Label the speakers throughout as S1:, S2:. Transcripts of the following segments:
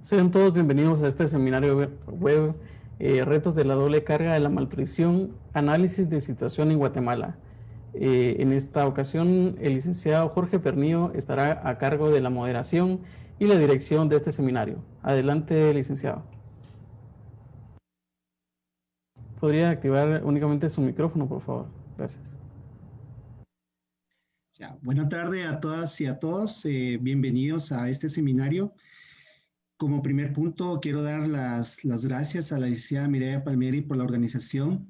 S1: Sean todos bienvenidos a este seminario web, Retos de la doble carga de la malnutrición, análisis de situación en Guatemala. En esta ocasión, el licenciado Jorge Pernillo estará a cargo de la moderación y la dirección de este seminario. Adelante, licenciado. ¿Podría activar únicamente su micrófono, por favor? Gracias.
S2: Ya, buena tarde a todas y a todos. Bienvenidos a este seminario. Como primer punto, quiero dar las gracias a la licenciada Mireya Palmieri por la organización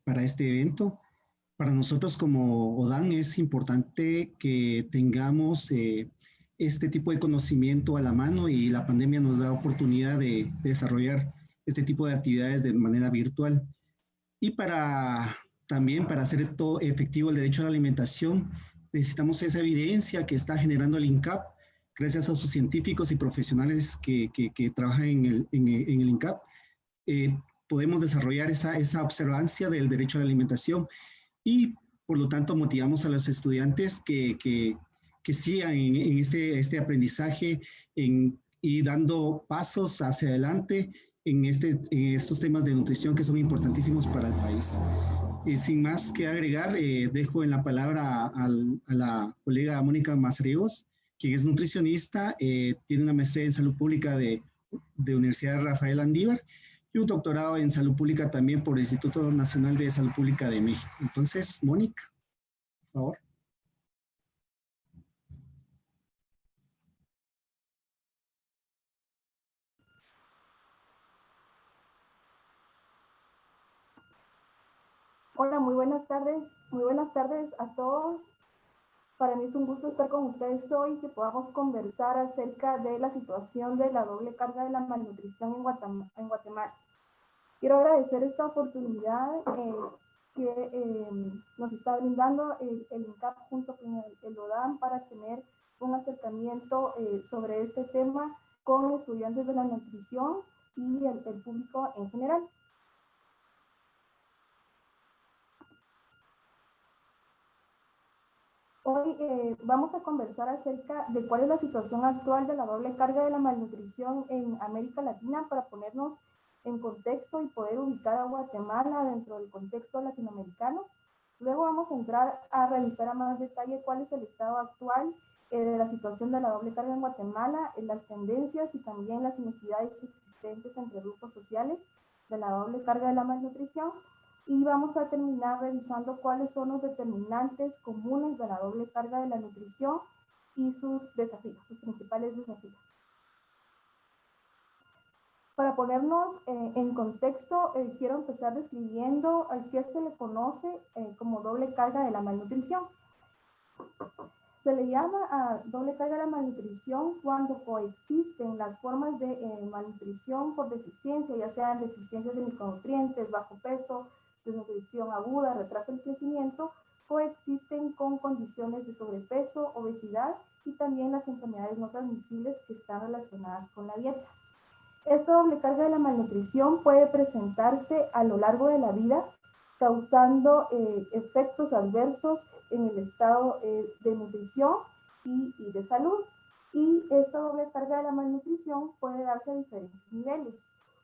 S2: para este evento. Para nosotros como ODAN es importante que tengamos este tipo de conocimiento a la mano y la pandemia nos da oportunidad de desarrollar este tipo de actividades de manera virtual. Y también para hacer todo efectivo el derecho a la alimentación, necesitamos esa evidencia que está generando el INCAP, gracias a sus científicos y profesionales que trabajan en el INCAP. Podemos desarrollar esa observancia del derecho a la alimentación y por lo tanto motivamos a los estudiantes que sigan en este aprendizaje y dando pasos hacia adelante en estos temas de nutrición que son importantísimos para el país. Sin más que agregar, dejo en la palabra a la colega Mónica Mazariegos, quien es nutricionista, tiene una maestría en salud pública de Universidad Rafael Andívar y un doctorado en salud pública también por el Instituto Nacional de Salud Pública de México. Entonces, Mónica, por favor.
S3: Hola, muy buenas tardes a todos. Para mí es un gusto estar con ustedes hoy, que podamos conversar acerca de la situación de la doble carga de la malnutrición en Guatemala. Quiero agradecer esta oportunidad que nos está brindando el INCAP junto con el ODAN para tener un acercamiento sobre este tema con estudiantes de la nutrición y el público en general. Hoy vamos a conversar acerca de cuál es la situación actual de la doble carga de la malnutrición en América Latina para ponernos en contexto y poder ubicar a Guatemala dentro del contexto latinoamericano. Luego vamos a entrar a revisar a más detalle cuál es el estado actual de la situación de la doble carga en Guatemala, las tendencias y también las inequidades existentes entre grupos sociales de la doble carga de la malnutrición. Y vamos a terminar revisando cuáles son los determinantes comunes de la doble carga de la nutrición y sus desafíos, sus principales desafíos. Para ponernos en contexto, quiero empezar describiendo a qué se le conoce como doble carga de la malnutrición. Se le llama a doble carga de la malnutrición cuando coexisten las formas de malnutrición por deficiencia, ya sean deficiencias de micronutrientes, bajo peso, desnutrición aguda, retraso del crecimiento, coexisten con condiciones de sobrepeso, obesidad y también las enfermedades no transmisibles que están relacionadas con la dieta. Esta doble carga de la malnutrición puede presentarse a lo largo de la vida, causando efectos adversos en el estado de nutrición y de salud. Y esta doble carga de la malnutrición puede darse a diferentes niveles.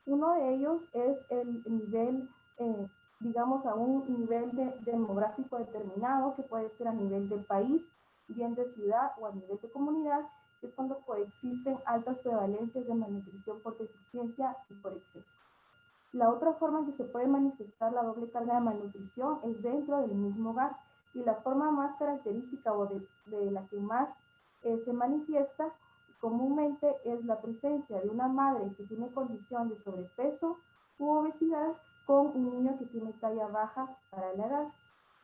S3: Uno de ellos es el nivel digamos, a un nivel demográfico determinado, que puede ser a nivel de país, bien de ciudad o a nivel de comunidad, que es cuando coexisten altas prevalencias de malnutrición por deficiencia y por exceso. La otra forma en que se puede manifestar la doble carga de malnutrición es dentro del mismo hogar, y la forma más característica o de la que más se manifiesta comúnmente es la presencia de una madre que tiene condición de sobrepeso u obesidad con un niño que tiene talla baja para la edad.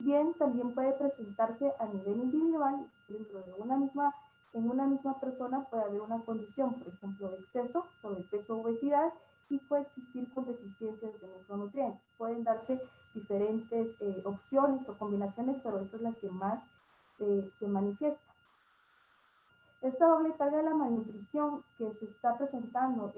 S3: Bien, también puede presentarse a nivel individual, dentro de en una misma persona puede haber una condición, por ejemplo, de exceso, sobrepeso o obesidad, y coexistir con deficiencias de micronutrientes. Pueden darse diferentes opciones o combinaciones, pero esta es la que más se manifiesta. Esta doble carga de la malnutrición que se está presentando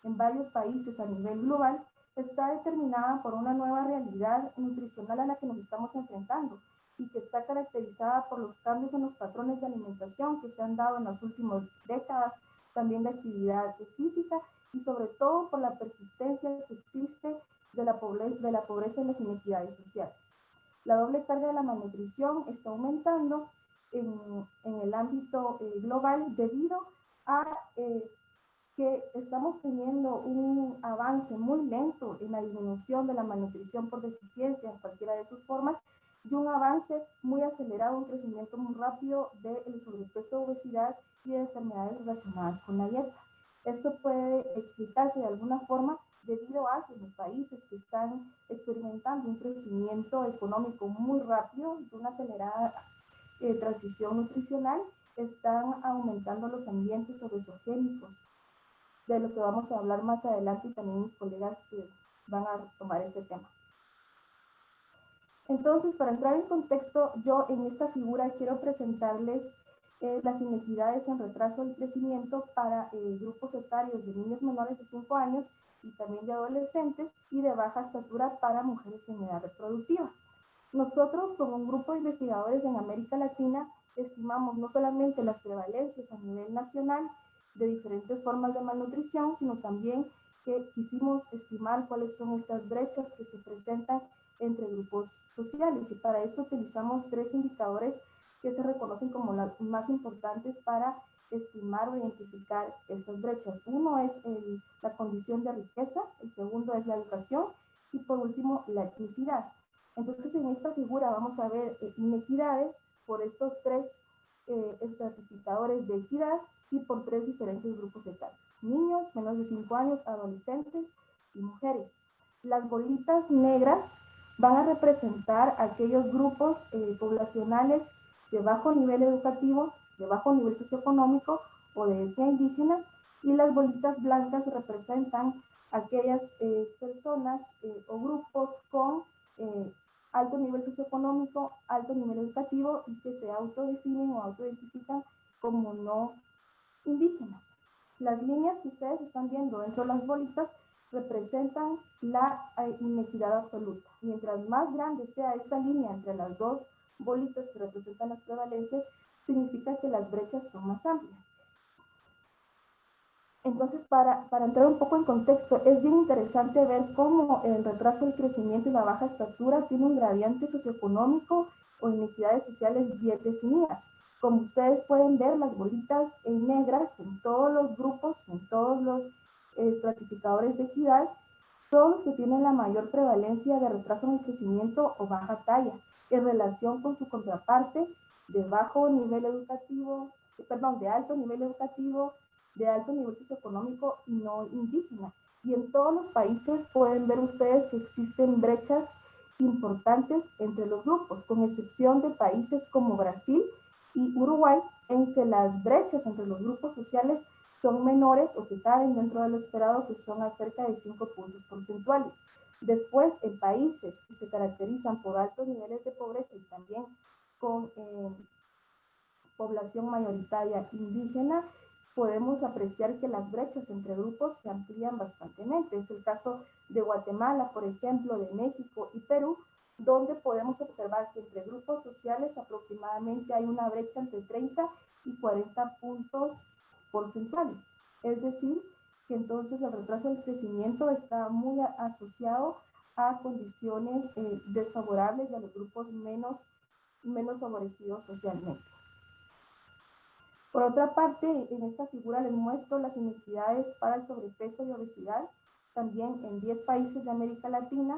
S3: en varios países a nivel global está determinada por una nueva realidad nutricional a la que nos estamos enfrentando y que está caracterizada por los cambios en los patrones de alimentación que se han dado en las últimas décadas también de actividad física y sobre todo por la persistencia que existe de la pobreza y las inequidades sociales. La doble carga de la malnutrición está aumentando en el ámbito global debido a que estamos teniendo un avance muy lento en la disminución de la malnutrición por deficiencia en cualquiera de sus formas y un avance muy acelerado, un crecimiento muy rápido del sobrepeso, obesidad y de enfermedades relacionadas con la dieta. Esto puede explicarse de alguna forma debido a que los países que están experimentando un crecimiento económico muy rápido y una acelerada transición nutricional, están aumentando los ambientes obesogénicos, de lo que vamos a hablar más adelante y también mis colegas que van a tomar este tema. Entonces, para entrar en contexto, yo en esta figura quiero presentarles las inequidades en retraso del crecimiento para grupos etarios de niños menores de 5 años y también de adolescentes y de baja estatura para mujeres en edad reproductiva. Nosotros, como un grupo de investigadores en América Latina, estimamos no solamente las prevalencias a nivel nacional de diferentes formas de malnutrición, sino también que quisimos estimar cuáles son estas brechas que se presentan entre grupos sociales. Y para esto utilizamos 3 indicadores que se reconocen como las más importantes para estimar o identificar estas brechas. Uno es la condición de riqueza, el segundo es la educación y por último la etnicidad. Entonces en esta figura vamos a ver inequidades por estos 3 estratificadores de equidad y por 3 diferentes grupos etarios: niños, menos de 5 años, adolescentes y mujeres. Las bolitas negras van a representar aquellos grupos poblacionales de bajo nivel educativo, de bajo nivel socioeconómico o de etnia indígena, y las bolitas blancas representan aquellas personas o grupos con alto nivel socioeconómico, alto nivel educativo y que se autodefinen o autoidentifican como no indígenas. Las líneas que ustedes están viendo dentro de las bolitas representan la inequidad absoluta. Mientras más grande sea esta línea entre las 2 bolitas que representan las prevalencias, significa que las brechas son más amplias. Entonces, para entrar un poco en contexto, es bien interesante ver cómo el retraso del crecimiento y la baja estatura tiene un gradiente socioeconómico o inequidades sociales bien definidas. Como ustedes pueden ver, las bolitas negras en todos los grupos, en todos los estratificadores de equidad, son los que tienen la mayor prevalencia de retraso en el crecimiento o baja talla, en relación con su contraparte de bajo nivel educativo, de alto nivel educativo, de alto nivel socioeconómico y no indígena. Y en todos los países pueden ver ustedes que existen brechas importantes entre los grupos, con excepción de países como Brasil y Uruguay, en que las brechas entre los grupos sociales son menores o que caben dentro de lo esperado, que son acerca de 5 puntos porcentuales. Después, en países que se caracterizan por altos niveles de pobreza y también con población mayoritaria indígena, podemos apreciar que las brechas entre grupos se amplían bastantemente. Es el caso de Guatemala, por ejemplo, de México y Perú, donde podemos observar que entre grupos sociales aproximadamente hay una brecha entre 30 y 40 puntos porcentuales. Es decir, que entonces el retraso del crecimiento está muy asociado a condiciones desfavorables de los grupos menos favorecidos socialmente. Por otra parte, en esta figura les muestro las inequidades para el sobrepeso y obesidad. También en 10 países de América Latina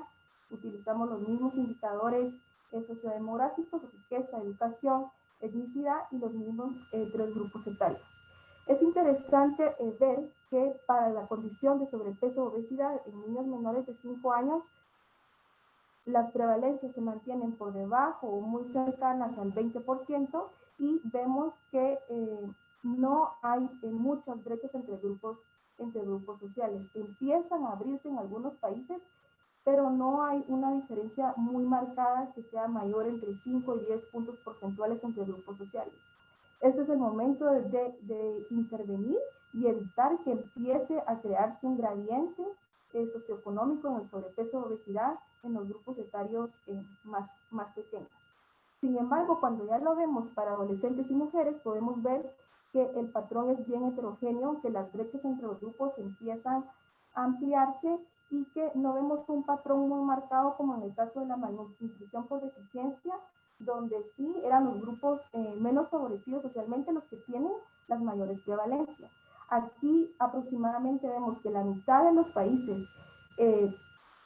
S3: utilizamos los mismos indicadores sociodemográficos: riqueza, educación, etnicidad y los mismos 3 grupos etarios. Es interesante ver que para la condición de sobrepeso o obesidad en niños menores de 5 años, las prevalencias se mantienen por debajo o muy cercanas al 20%, y vemos que no hay muchas brechas entre grupos sociales. Empiezan a abrirse en algunos países, pero no hay una diferencia muy marcada que sea mayor entre 5 y 10 puntos porcentuales entre grupos sociales. Este es el momento de intervenir y evitar que empiece a crearse un gradiente socioeconómico en el sobrepeso o obesidad en los grupos etarios más pequeños. Sin embargo, cuando ya lo vemos para adolescentes y mujeres, podemos ver que el patrón es bien heterogéneo, que las brechas entre los grupos empiezan a ampliarse y que no vemos un patrón muy marcado como en el caso de la malnutrición por deficiencia, donde sí eran los grupos menos favorecidos socialmente los que tienen las mayores prevalencias. Aquí aproximadamente vemos que la mitad de los países,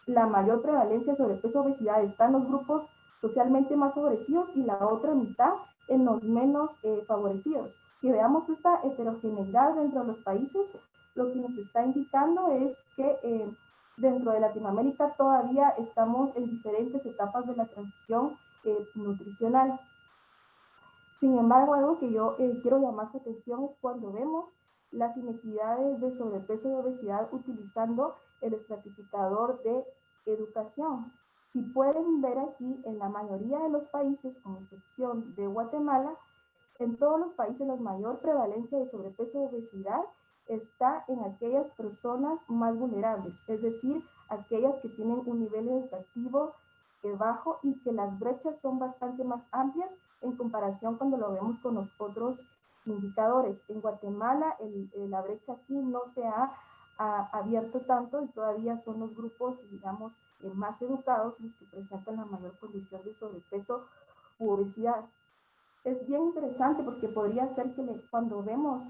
S3: la mayor prevalencia sobre peso obesidad está en los grupos socialmente más favorecidos y la otra mitad en los menos favorecidos. Que veamos esta heterogeneidad dentro de los países, lo que nos está indicando es que dentro de Latinoamérica todavía estamos en diferentes etapas de la transición nutricional. Sin embargo, algo que yo quiero llamar su atención es cuando vemos las inequidades de sobrepeso y obesidad utilizando el estratificador de educación. Si pueden ver aquí, en la mayoría de los países, con excepción de Guatemala, en todos los países la mayor prevalencia de sobrepeso y obesidad está en aquellas personas más vulnerables, es decir, aquellas que tienen un nivel educativo bajo y que las brechas son bastante más amplias en comparación cuando lo vemos con los otros indicadores. En Guatemala la brecha aquí no se ha abierto tanto y todavía son los grupos, digamos, más educados los que presentan la mayor condición de sobrepeso u obesidad. Es bien interesante porque podría ser que cuando vemos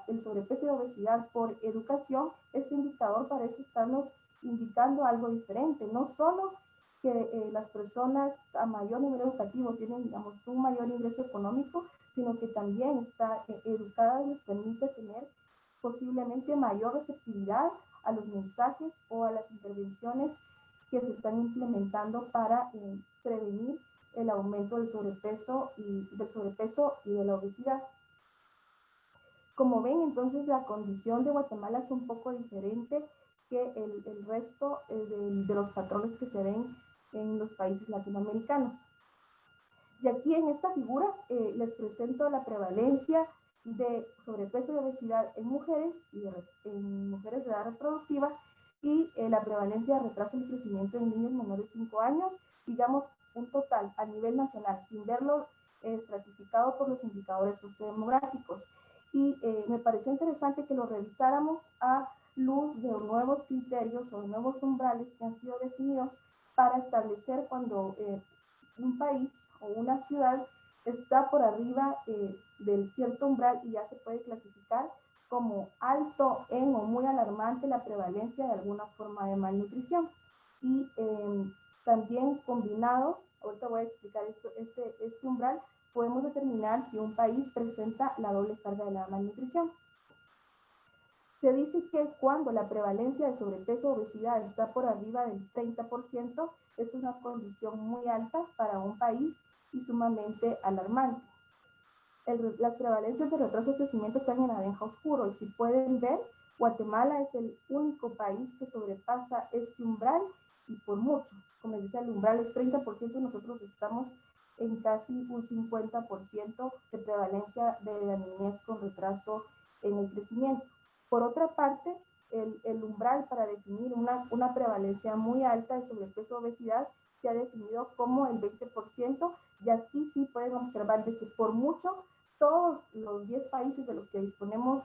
S3: el sobrepeso y obesidad por educación, este indicador parece estarnos indicando algo diferente, no solo que las personas a mayor nivel educativo tienen, digamos, un mayor ingreso económico, sino que también está educada y les permite tener posiblemente mayor receptividad a los mensajes o a las intervenciones que se están implementando para prevenir el aumento del sobrepeso y de la obesidad. Como ven, entonces la condición de Guatemala es un poco diferente que el resto de los patrones que se ven en los países latinoamericanos. Y aquí en esta figura les presento la prevalencia de sobrepeso y obesidad en mujeres y en mujeres de edad reproductiva y la prevalencia de retraso en crecimiento en niños menores de 5 años, digamos, un total a nivel nacional, sin verlo estratificado por los indicadores sociodemográficos. Y me pareció interesante que lo revisáramos a luz de nuevos criterios o nuevos umbrales que han sido definidos para establecer cuando un país o una ciudad está por arriba del cierto umbral y ya se puede clasificar como alto en o muy alarmante la prevalencia de alguna forma de malnutrición. Y también combinados, ahorita voy a explicar este umbral, podemos determinar si un país presenta la doble carga de la malnutrición. Se dice que cuando la prevalencia de sobrepeso o obesidad está por arriba del 30%, es una condición muy alta para un país y sumamente alarmante. Las prevalencias de retraso de crecimiento están en naranja oscuro y si pueden ver, Guatemala es el único país que sobrepasa este umbral y por mucho. Como les decía, el umbral es 30% y nosotros estamos en casi un 50% de prevalencia de la niñez con retraso en el crecimiento. Por otra parte, el umbral para definir una prevalencia muy alta de sobrepeso o obesidad se ha definido como el 20%, y aquí sí pueden observar de que por mucho todos los 10 países de los que disponemos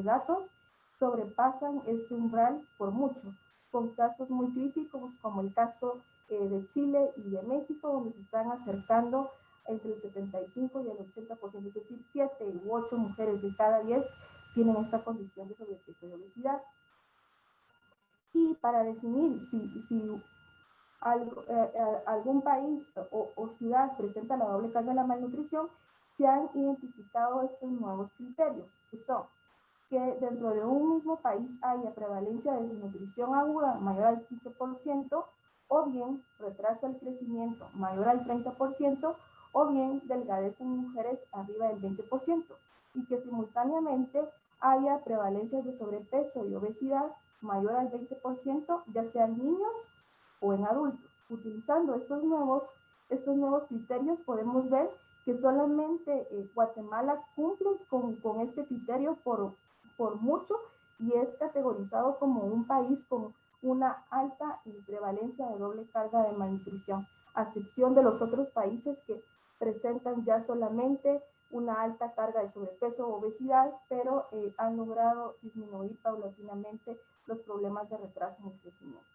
S3: datos sobrepasan este umbral por mucho, con casos muy críticos como el caso de Chile y de México, donde se están acercando entre el 75 y el 80%, es decir, 7 u 8 mujeres de cada 10 tienen esta condición de sobrepeso y obesidad. Y para definir si algún país o ciudad presenta la doble carga de la malnutrición, se han identificado estos nuevos criterios, que son que dentro de un mismo país haya prevalencia de desnutrición aguda mayor al 15%, o bien retraso del crecimiento mayor al 30%, o bien delgadez en mujeres arriba del 20%, y que simultáneamente haya prevalencias de sobrepeso y obesidad mayor al 20%, ya sea en niños o en adultos. Utilizando estos nuevos criterios podemos ver que solamente Guatemala cumple con este criterio por mucho y es categorizado como un país con una alta prevalencia de doble carga de malnutrición, a excepción de los otros países que presentan ya solamente una alta carga de sobrepeso o obesidad, pero han logrado disminuir paulatinamente los problemas de retraso en el crecimiento.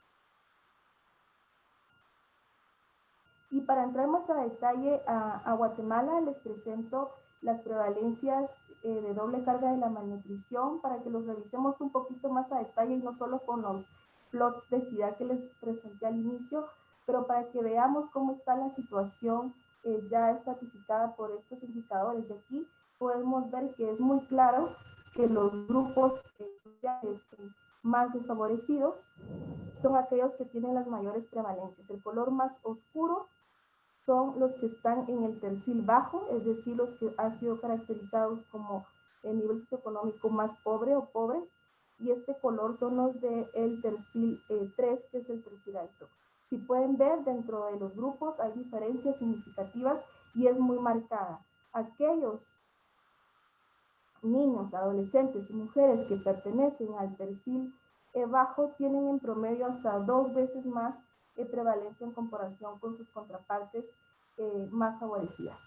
S3: Y para entrar más a detalle a Guatemala, les presento las prevalencias de doble carga de la malnutrición para que los revisemos un poquito más a detalle y no solo con los plots de equidad que les presenté al inicio, pero para que veamos cómo está la situación ya estratificada por estos indicadores. De aquí podemos ver que es muy claro que los grupos sociales más desfavorecidos son aquellos que tienen las mayores prevalencias. El color más oscuro son los que están en el tercil bajo, es decir, los que han sido caracterizados como el nivel socioeconómico más pobre o pobres, y este color son los del tercil 3, que es el tercil alto. Si pueden ver, dentro de los grupos hay diferencias significativas y es muy marcada. Aquellos niños, adolescentes y mujeres que pertenecen al tercil bajo tienen en promedio hasta 2 veces más prevalencia en comparación con sus contrapartes más favorecidas.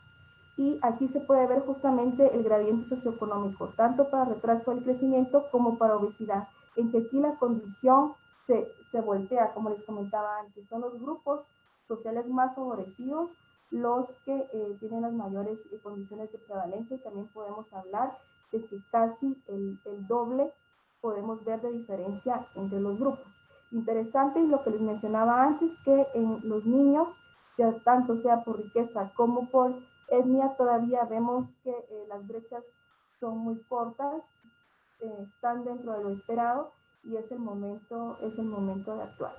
S3: Y aquí se puede ver justamente el gradiente socioeconómico, tanto para retraso del crecimiento como para obesidad, en que aquí la condición se voltea, como les comentaba antes. Son los grupos sociales más favorecidos los que tienen las mayores condiciones de prevalencia, y también podemos hablar de que casi el doble podemos ver de diferencia entre los grupos. Interesante, y lo que les mencionaba antes, que en los niños, ya tanto sea por riqueza como por etnia, todavía vemos que las brechas son muy cortas, están dentro de lo esperado, y es el momento de actuar.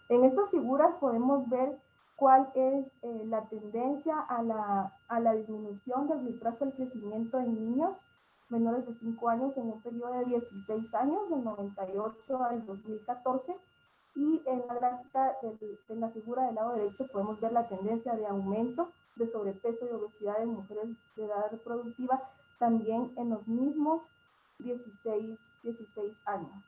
S3: En estas figuras podemos ver cuál es la tendencia a la disminución del retraso del crecimiento en niños menores de 5 años en un periodo de 16 años, del 98 al 2014, y en la gráfica en la figura del lado derecho podemos ver la tendencia de aumento de sobrepeso y obesidad en mujeres de edad reproductiva, también en los mismos 16 años.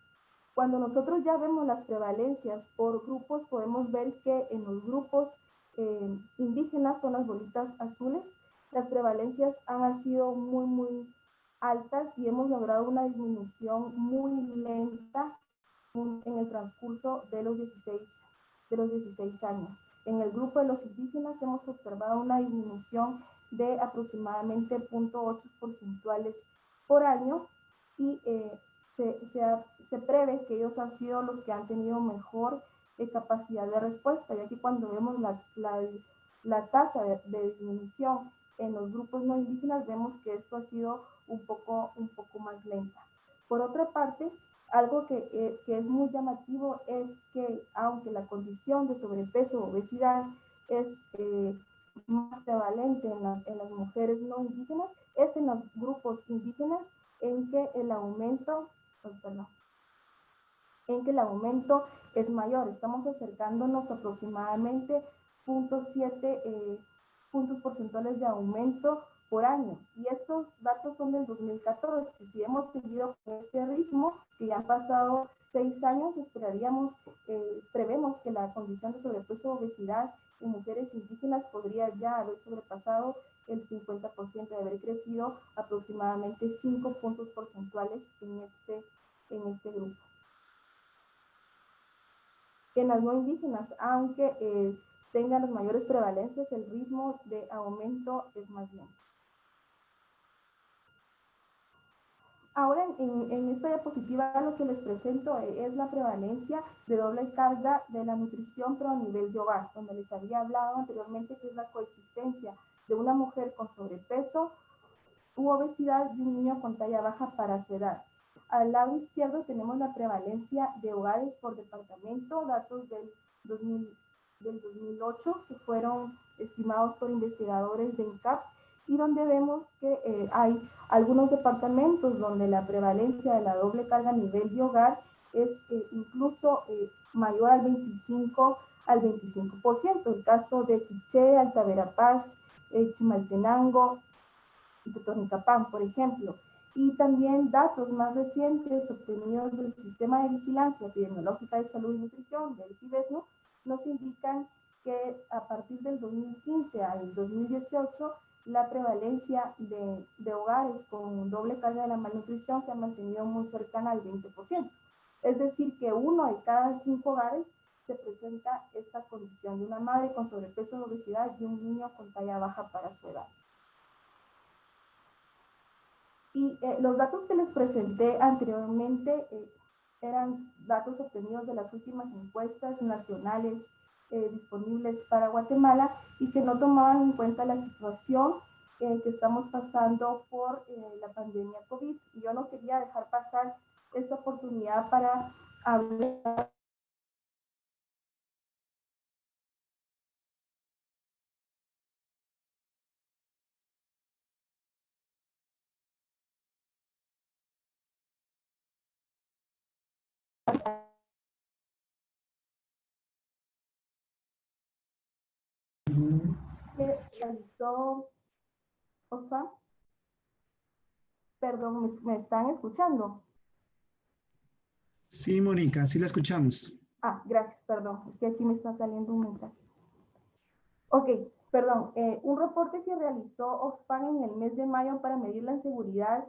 S3: Cuando nosotros ya vemos las prevalencias por grupos, podemos ver que en los grupos indígenas, son las bolitas azules, las prevalencias han sido muy altas y hemos logrado una disminución muy lenta en el transcurso de los 16 años. En el grupo de los indígenas hemos observado una disminución de aproximadamente 0.8 porcentuales por año, y se prevé que ellos han sido los que han tenido mejor capacidad de respuesta, ya que cuando vemos la tasa de disminución en los grupos no indígenas, vemos que esto ha sido un poco más lenta. Por otra parte, algo que es muy llamativo es que, aunque la condición de sobrepeso o obesidad es más prevalente en las mujeres no indígenas, es en los grupos indígenas en que el aumento es mayor. Estamos acercándonos aproximadamente 0.7 puntos porcentuales de aumento por año, y estos datos son del 2014. Si hemos seguido con este ritmo, que ya han pasado 6 años, prevemos que la condición de sobrepeso o obesidad en mujeres indígenas podría ya haber sobrepasado el 50%, de haber crecido aproximadamente 5 puntos porcentuales en este grupo. En las no indígenas, aunque tengan las mayores prevalencias, el ritmo de aumento es más lento. Ahora, en esta diapositiva, lo que les presento es la prevalencia de doble carga de la nutrición, pero a nivel de hogar, donde les había hablado anteriormente, que es la coexistencia de una mujer con sobrepeso u obesidad y un niño con talla baja para su edad. Al lado izquierdo tenemos la prevalencia de hogares por departamento, datos del 2008, que fueron estimados por investigadores de INCAP, y donde vemos que hay algunos departamentos donde la prevalencia de la doble carga a nivel de hogar es incluso mayor al 25%. El caso de Quiché, Alta Verapaz, Chimaltenango y Totonicapán, por ejemplo. Y también datos más recientes obtenidos del Sistema de Vigilancia Epidemiológica de Salud y Nutrición, del CIVESNU, nos indican que que a partir del 2015 al 2018 la prevalencia de hogares con doble carga de la malnutrición se ha mantenido muy cercana al 20%. Es decir, que 1 de cada 5 hogares se presenta esta condición de una madre con sobrepeso o obesidad y un niño con talla baja para su edad. Y los datos que les presenté anteriormente eran datos obtenidos de las últimas encuestas nacionales disponibles para Guatemala y que no tomaban en cuenta la situación que estamos pasando por la pandemia COVID. Y yo no quería dejar pasar esta oportunidad para hablar que realizó Osvaldo. Perdón, ¿me están escuchando?
S2: Sí, Mónica, sí la escuchamos.
S3: Ah, gracias, perdón. Es que aquí me está saliendo un mensaje. Ok, perdón. Un reporte que realizó Oxfam en el mes de mayo para medir la inseguridad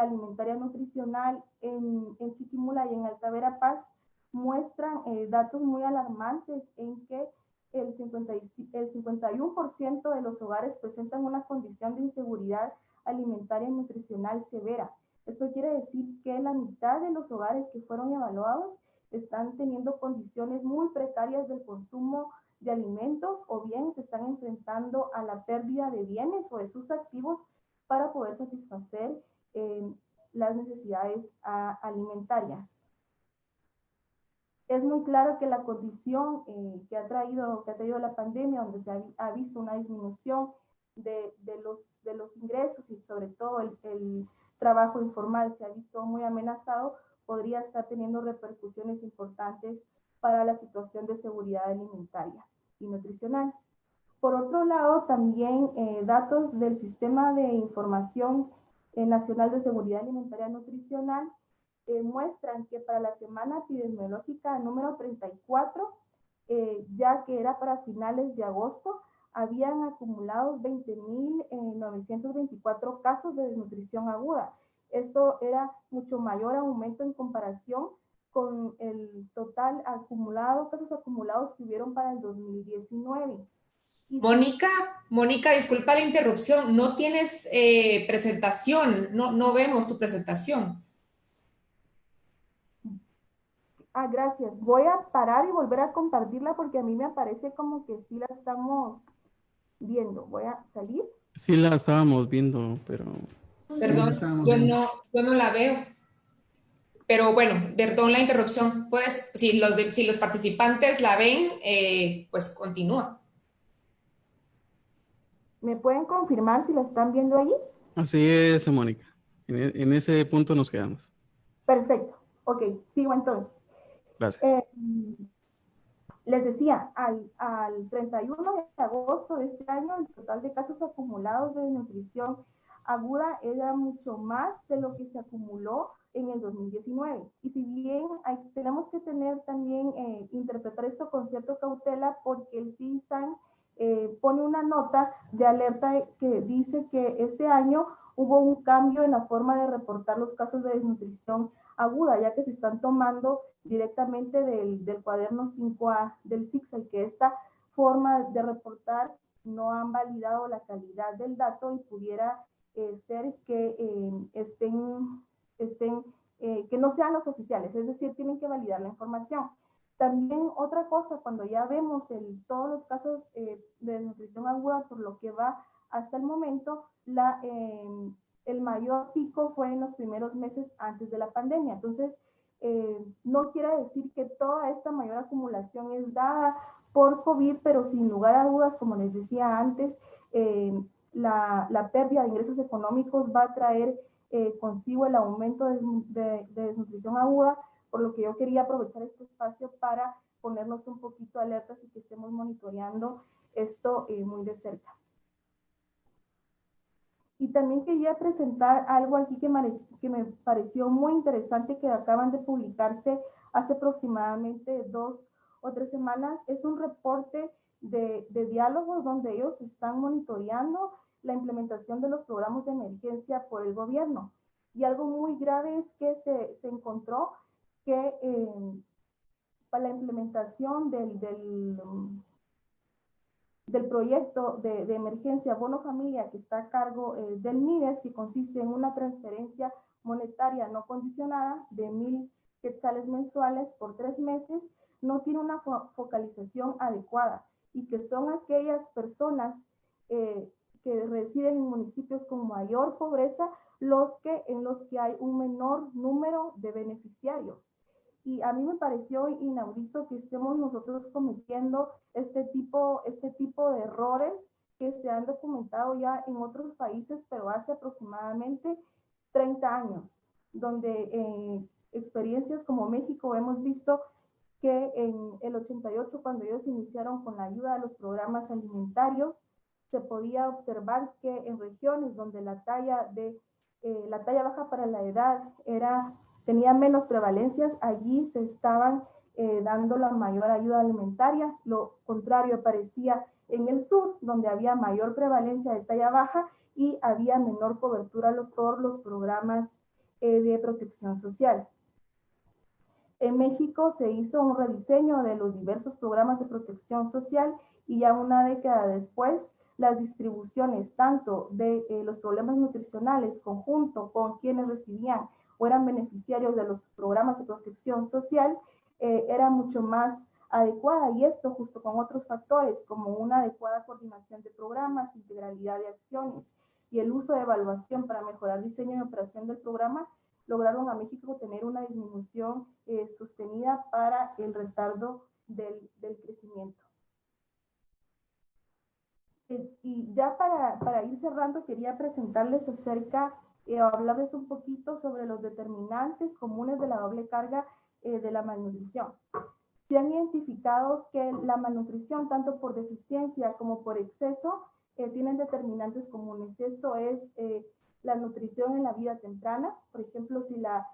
S3: alimentaria nutricional en Chiquimula y en Alta Verapaz muestran datos muy alarmantes en que el 51% de los hogares presentan una condición de inseguridad alimentaria y nutricional severa. Esto quiere decir que la mitad de los hogares que fueron evaluados están teniendo condiciones muy precarias del consumo de alimentos o bien se están enfrentando a la pérdida de bienes o de sus activos para poder satisfacer las necesidades alimentarias. Es muy claro que la condición que ha traído la pandemia, donde se ha visto una disminución de los ingresos y sobre todo el trabajo informal se ha visto muy amenazado, podría estar teniendo repercusiones importantes para la situación de seguridad alimentaria y nutricional. Por otro lado, también datos del Sistema de Información Nacional de Seguridad Alimentaria y Nutricional muestran que para la semana epidemiológica número 34, ya que era para finales de agosto, habían acumulados 20.924 casos de desnutrición aguda. Esto era mucho mayor aumento en comparación con el total acumulado, casos acumulados que hubieron para el 2019.
S4: Mónica, disculpa la interrupción, no tienes presentación, no vemos tu presentación.
S3: Ah, gracias. Voy a parar y volver a compartirla porque a mí me aparece como que sí la estamos viendo. Voy a salir.
S1: Sí la estábamos viendo, pero...
S4: Perdón, yo no la veo. Pero bueno, perdón la interrupción. Puedes, si los participantes la ven, pues continúa.
S3: ¿Me pueden confirmar si la están viendo ahí?
S1: Así es, Mónica. En ese punto nos quedamos.
S3: Perfecto. Ok, sigo entonces.
S1: Gracias.
S3: Les decía, al 31 de agosto de este año, el total de casos acumulados de desnutrición aguda era mucho más de lo que se acumuló en el 2019. Y si bien tenemos que tener también, interpretar esto con cierta cautela, porque el CISAN pone una nota de alerta que dice que este año hubo un cambio en la forma de reportar los casos de desnutrición aguda, ya que se están tomando directamente del cuaderno 5A del CICSA, que esta forma de reportar no han validado la calidad del dato y pudiera ser que que no sean los oficiales, es decir, tienen que validar la información. También otra cosa, cuando ya vemos todos los casos de desnutrición aguda, por lo que va hasta el momento, el mayor pico fue en los primeros meses antes de la pandemia. Entonces, no quiere decir que toda esta mayor acumulación es dada por COVID, pero sin lugar a dudas, como les decía antes, la pérdida de ingresos económicos va a traer consigo el aumento de desnutrición aguda, por lo que yo quería aprovechar este espacio para ponernos un poquito alertas y que estemos monitoreando esto muy de cerca. Y también quería presentar algo aquí que me pareció muy interesante, que acaban de publicarse hace aproximadamente 2 o 3 semanas. Es un reporte de diálogos donde ellos están monitoreando la implementación de los programas de emergencia por el gobierno. Y algo muy grave es que se encontró que para la implementación del proyecto de emergencia Bono Familia que está a cargo del MIDES, que consiste en una transferencia monetaria no condicionada de 1,000 quetzales mensuales por 3 meses, no tiene una focalización adecuada y que son aquellas personas que residen en municipios con mayor pobreza en los que hay un menor número de beneficiarios. Y a mí me pareció inaudito que estemos nosotros cometiendo este tipo de errores que se han documentado ya en otros países, pero hace aproximadamente 30 años, donde en experiencias como México hemos visto que en el 88, cuando ellos iniciaron con la ayuda a los programas alimentarios, se podía observar que en regiones donde la talla baja para la edad tenía menos prevalencias, allí se estaban dando la mayor ayuda alimentaria. Lo contrario aparecía en el sur, donde había mayor prevalencia de talla baja y había menor cobertura por los programas de protección social. En México se hizo un rediseño de los diversos programas de protección social y ya una década después, las distribuciones tanto de los problemas nutricionales conjunto con quienes recibían o eran beneficiarios de los programas de protección social era mucho más adecuada, y esto justo con otros factores como una adecuada coordinación de programas, integralidad de acciones y el uso de evaluación para mejorar diseño y operación del programa, lograron a México tener una disminución sostenida para el retardo del crecimiento. Y ya para ir cerrando, quería presentarles hablarles un poquito sobre los determinantes comunes de la doble carga de la malnutrición. Se han identificado que la malnutrición, tanto por deficiencia como por exceso, tienen determinantes comunes. Esto es la nutrición en la vida temprana. Por ejemplo, si la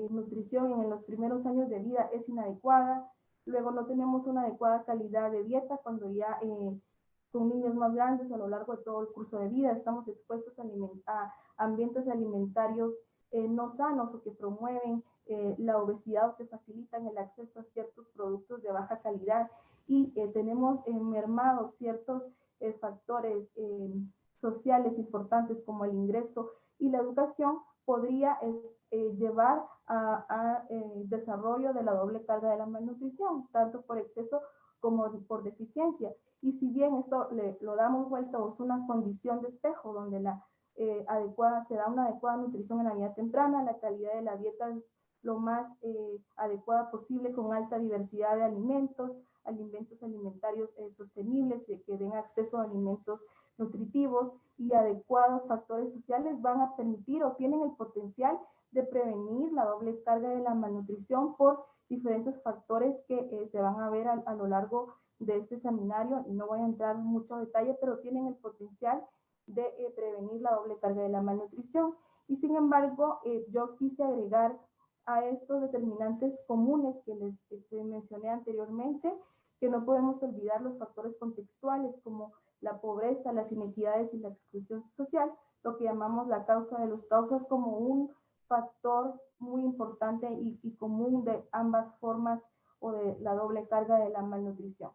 S3: nutrición en los primeros años de vida es inadecuada, luego no tenemos una adecuada calidad de dieta cuando ya con niños más grandes a lo largo de todo el curso de vida estamos expuestos a ambientes alimentarios no sanos o que promueven la obesidad o que facilitan el acceso a ciertos productos de baja calidad, y tenemos mermados ciertos factores sociales importantes como el ingreso y la educación, podría llevar a desarrollo de la doble carga de la malnutrición, tanto por exceso como por deficiencia. Y si bien esto lo damos vuelta o es una condición de espejo donde se da una adecuada nutrición en la vida temprana, la calidad de la dieta es lo más adecuada posible, con alta diversidad de alimentos alimentarios sostenibles que den acceso a alimentos nutritivos, y adecuados factores sociales van a permitir o tienen el potencial de prevenir la doble carga de la malnutrición por diferentes factores que se van a ver a lo largo de este seminario, y no voy a entrar en mucho detalle, pero tienen el potencial de prevenir la doble carga de la malnutrición. Y sin embargo, yo quise agregar a estos determinantes comunes que les mencioné anteriormente, que no podemos olvidar los factores contextuales como la pobreza, las inequidades y la exclusión social, lo que llamamos la causa de las causas, como un factor muy importante y común de ambas formas o de la doble carga de la malnutrición.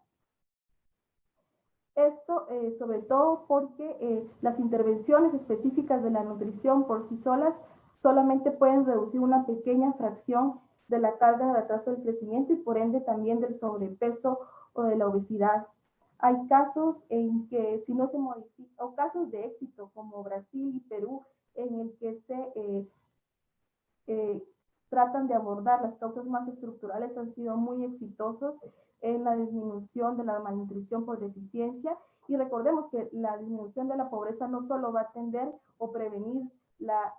S3: Esto sobre todo porque las intervenciones específicas de la nutrición por sí solas solamente pueden reducir una pequeña fracción de la carga de retraso del crecimiento y por ende también del sobrepeso o de la obesidad. Hay casos en que si no se modifica, o casos de éxito como Brasil y Perú, en el que se tratan de abordar las causas más estructurales, han sido muy exitosos en la disminución de la malnutrición por deficiencia. Y recordemos que la disminución de la pobreza no solo va a atender o prevenir la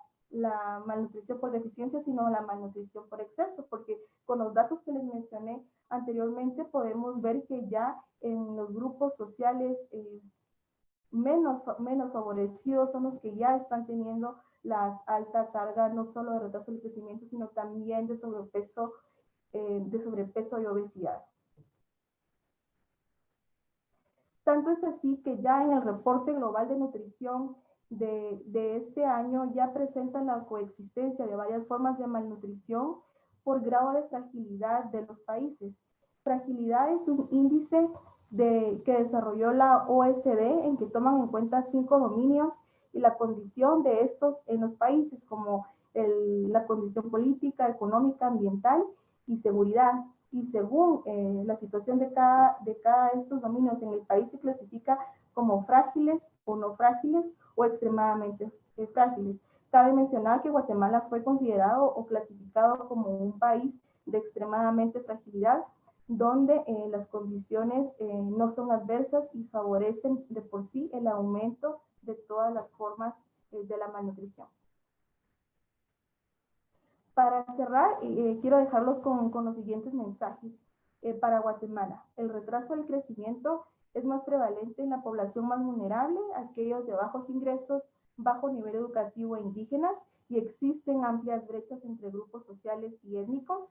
S3: malnutrición por deficiencia, sino la malnutrición por exceso, porque con los datos que les mencioné anteriormente podemos ver que ya en los grupos sociales menos favorecidos son los que ya están teniendo la alta carga, no solo de retraso del crecimiento, sino también de sobrepeso y obesidad. Tanto es así que ya en el reporte global de nutrición de este año ya presentan la coexistencia de varias formas de malnutrición por grado de fragilidad de los países. Fragilidad es un índice que desarrolló la OECD en que toman en cuenta 5 dominios y la condición de estos en los países, como la condición política, económica, ambiental y seguridad. Y según la situación de cada de estos dominios en el país se clasifica como frágiles o no frágiles o extremadamente frágiles. Cabe mencionar que Guatemala fue considerado o clasificado como un país de extremadamente fragilidad, donde las condiciones no son adversas y favorecen de por sí el aumento de todas las formas de la malnutrición. Para cerrar, quiero dejarlos con los siguientes mensajes. Para Guatemala, el retraso del crecimiento es más prevalente en la población más vulnerable, aquellos de bajos ingresos, bajo nivel educativo e indígenas, y existen amplias brechas entre grupos sociales y étnicos.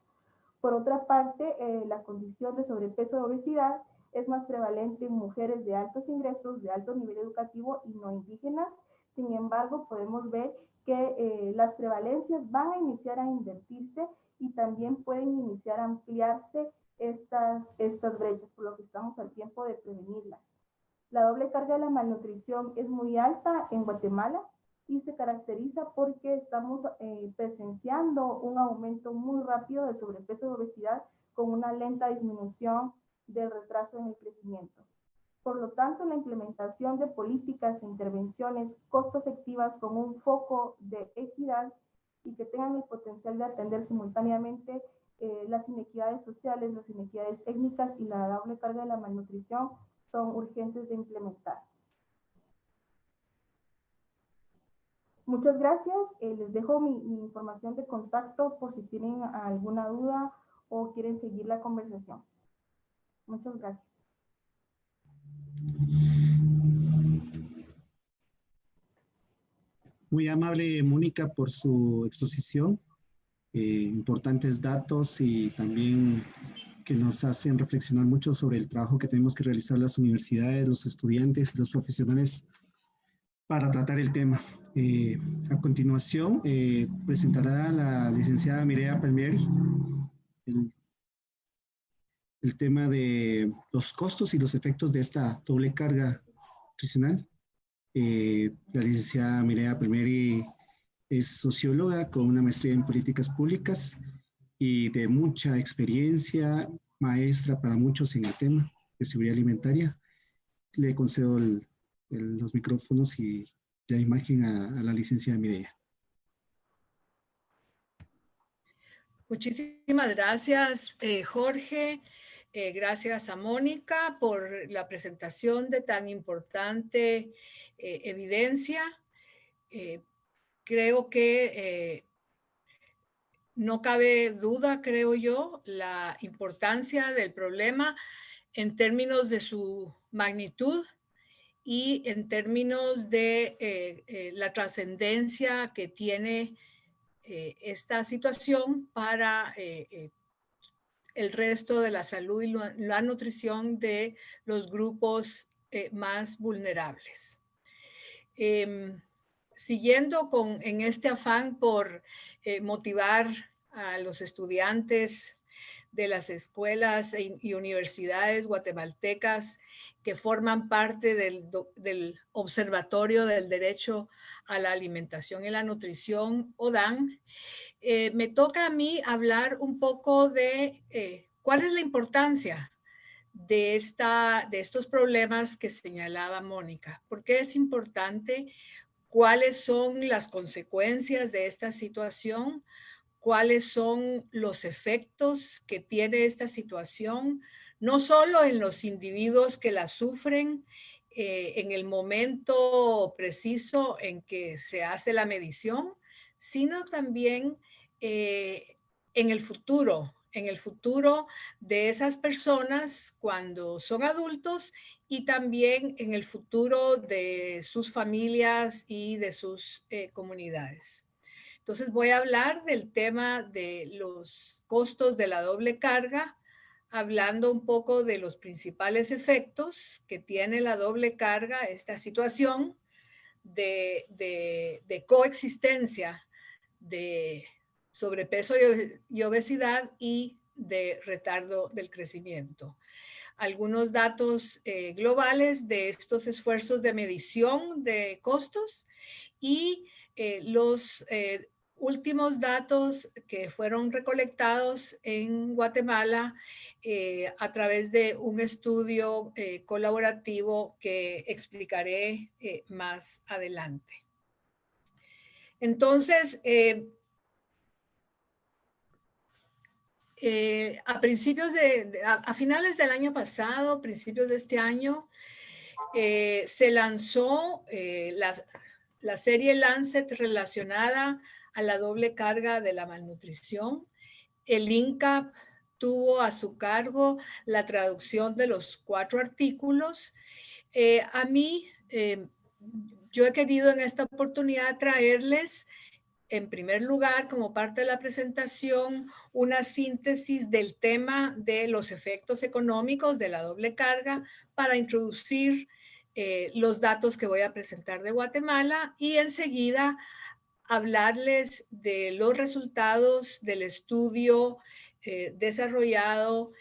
S3: Por otra parte, la condición de sobrepeso y obesidad es más prevalente en mujeres de altos ingresos, de alto nivel educativo y no indígenas. Sin embargo, podemos ver que las prevalencias van a iniciar a invertirse y también pueden iniciar a ampliarse estas brechas, por lo que estamos al tiempo de prevenirlas. La doble carga de la malnutrición es muy alta en Guatemala y se caracteriza porque estamos presenciando un aumento muy rápido de sobrepeso y obesidad con una lenta disminución del retraso en el crecimiento. Por lo tanto, la implementación de políticas e intervenciones costo efectivas con un foco de equidad y que tengan el potencial de atender simultáneamente las inequidades sociales, las inequidades étnicas y la doble carga de la malnutrición son urgentes de implementar. Muchas gracias. Les dejo mi información de contacto por si tienen alguna duda o quieren seguir la conversación. Muchas gracias.
S2: Muy amable, Mónica, por su exposición. Importantes datos y también que nos hacen reflexionar mucho sobre el trabajo que tenemos que realizar las universidades, los estudiantes y los profesionales para tratar el tema. A continuación, presentará la licenciada Mireya Palmieri el tema de los costos y los efectos de esta doble carga nutricional. La licenciada Mireya Palmieri es socióloga con una maestría en políticas públicas y de mucha experiencia, maestra para muchos en el tema de seguridad alimentaria. Le concedo los micrófonos y la imagen a la licenciada Mireya.
S5: Muchísimas gracias, Jorge. Gracias a Mónica por la presentación de tan importante evidencia. Creo que no cabe duda, creo yo, la importancia del problema en términos de su magnitud y en términos de la trascendencia que tiene esta situación para el resto de la salud y la nutrición de los grupos más vulnerables. Siguiendo en este afán por motivar a los estudiantes de las escuelas y universidades guatemaltecas que forman parte del Observatorio del Derecho a la Alimentación y la Nutrición, ODAN, me toca a mí hablar un poco de cuál es la importancia de estos problemas que señalaba Mónica. ¿Por qué es importante? ¿Cuáles son las consecuencias de esta situación? ¿Cuáles son los efectos que tiene esta situación? No solo en los individuos que la sufren en el momento preciso en que se hace la medición, sino también en el futuro de esas personas cuando son adultos y también en el futuro de sus familias y de sus comunidades. Entonces voy a hablar del tema de los costos de la doble carga hablando un poco de los principales efectos que tiene la doble carga, esta situación de coexistencia de sobrepeso y obesidad y de retardo del crecimiento. Algunos datos globales de estos esfuerzos de medición de costos y los últimos datos que fueron recolectados en Guatemala a través de un estudio colaborativo que explicaré más adelante. Entonces, a finales del año pasado, principios de este año, se lanzó la serie Lancet relacionada a la doble carga de la malnutrición. El INCAP tuvo a su cargo la traducción de los 4 artículos. Yo he querido en esta oportunidad traerles, en primer lugar, como parte de la presentación, una síntesis del tema de los efectos económicos de la doble carga para introducir los datos que voy a presentar de Guatemala y enseguida hablarles de los resultados del estudio desarrollado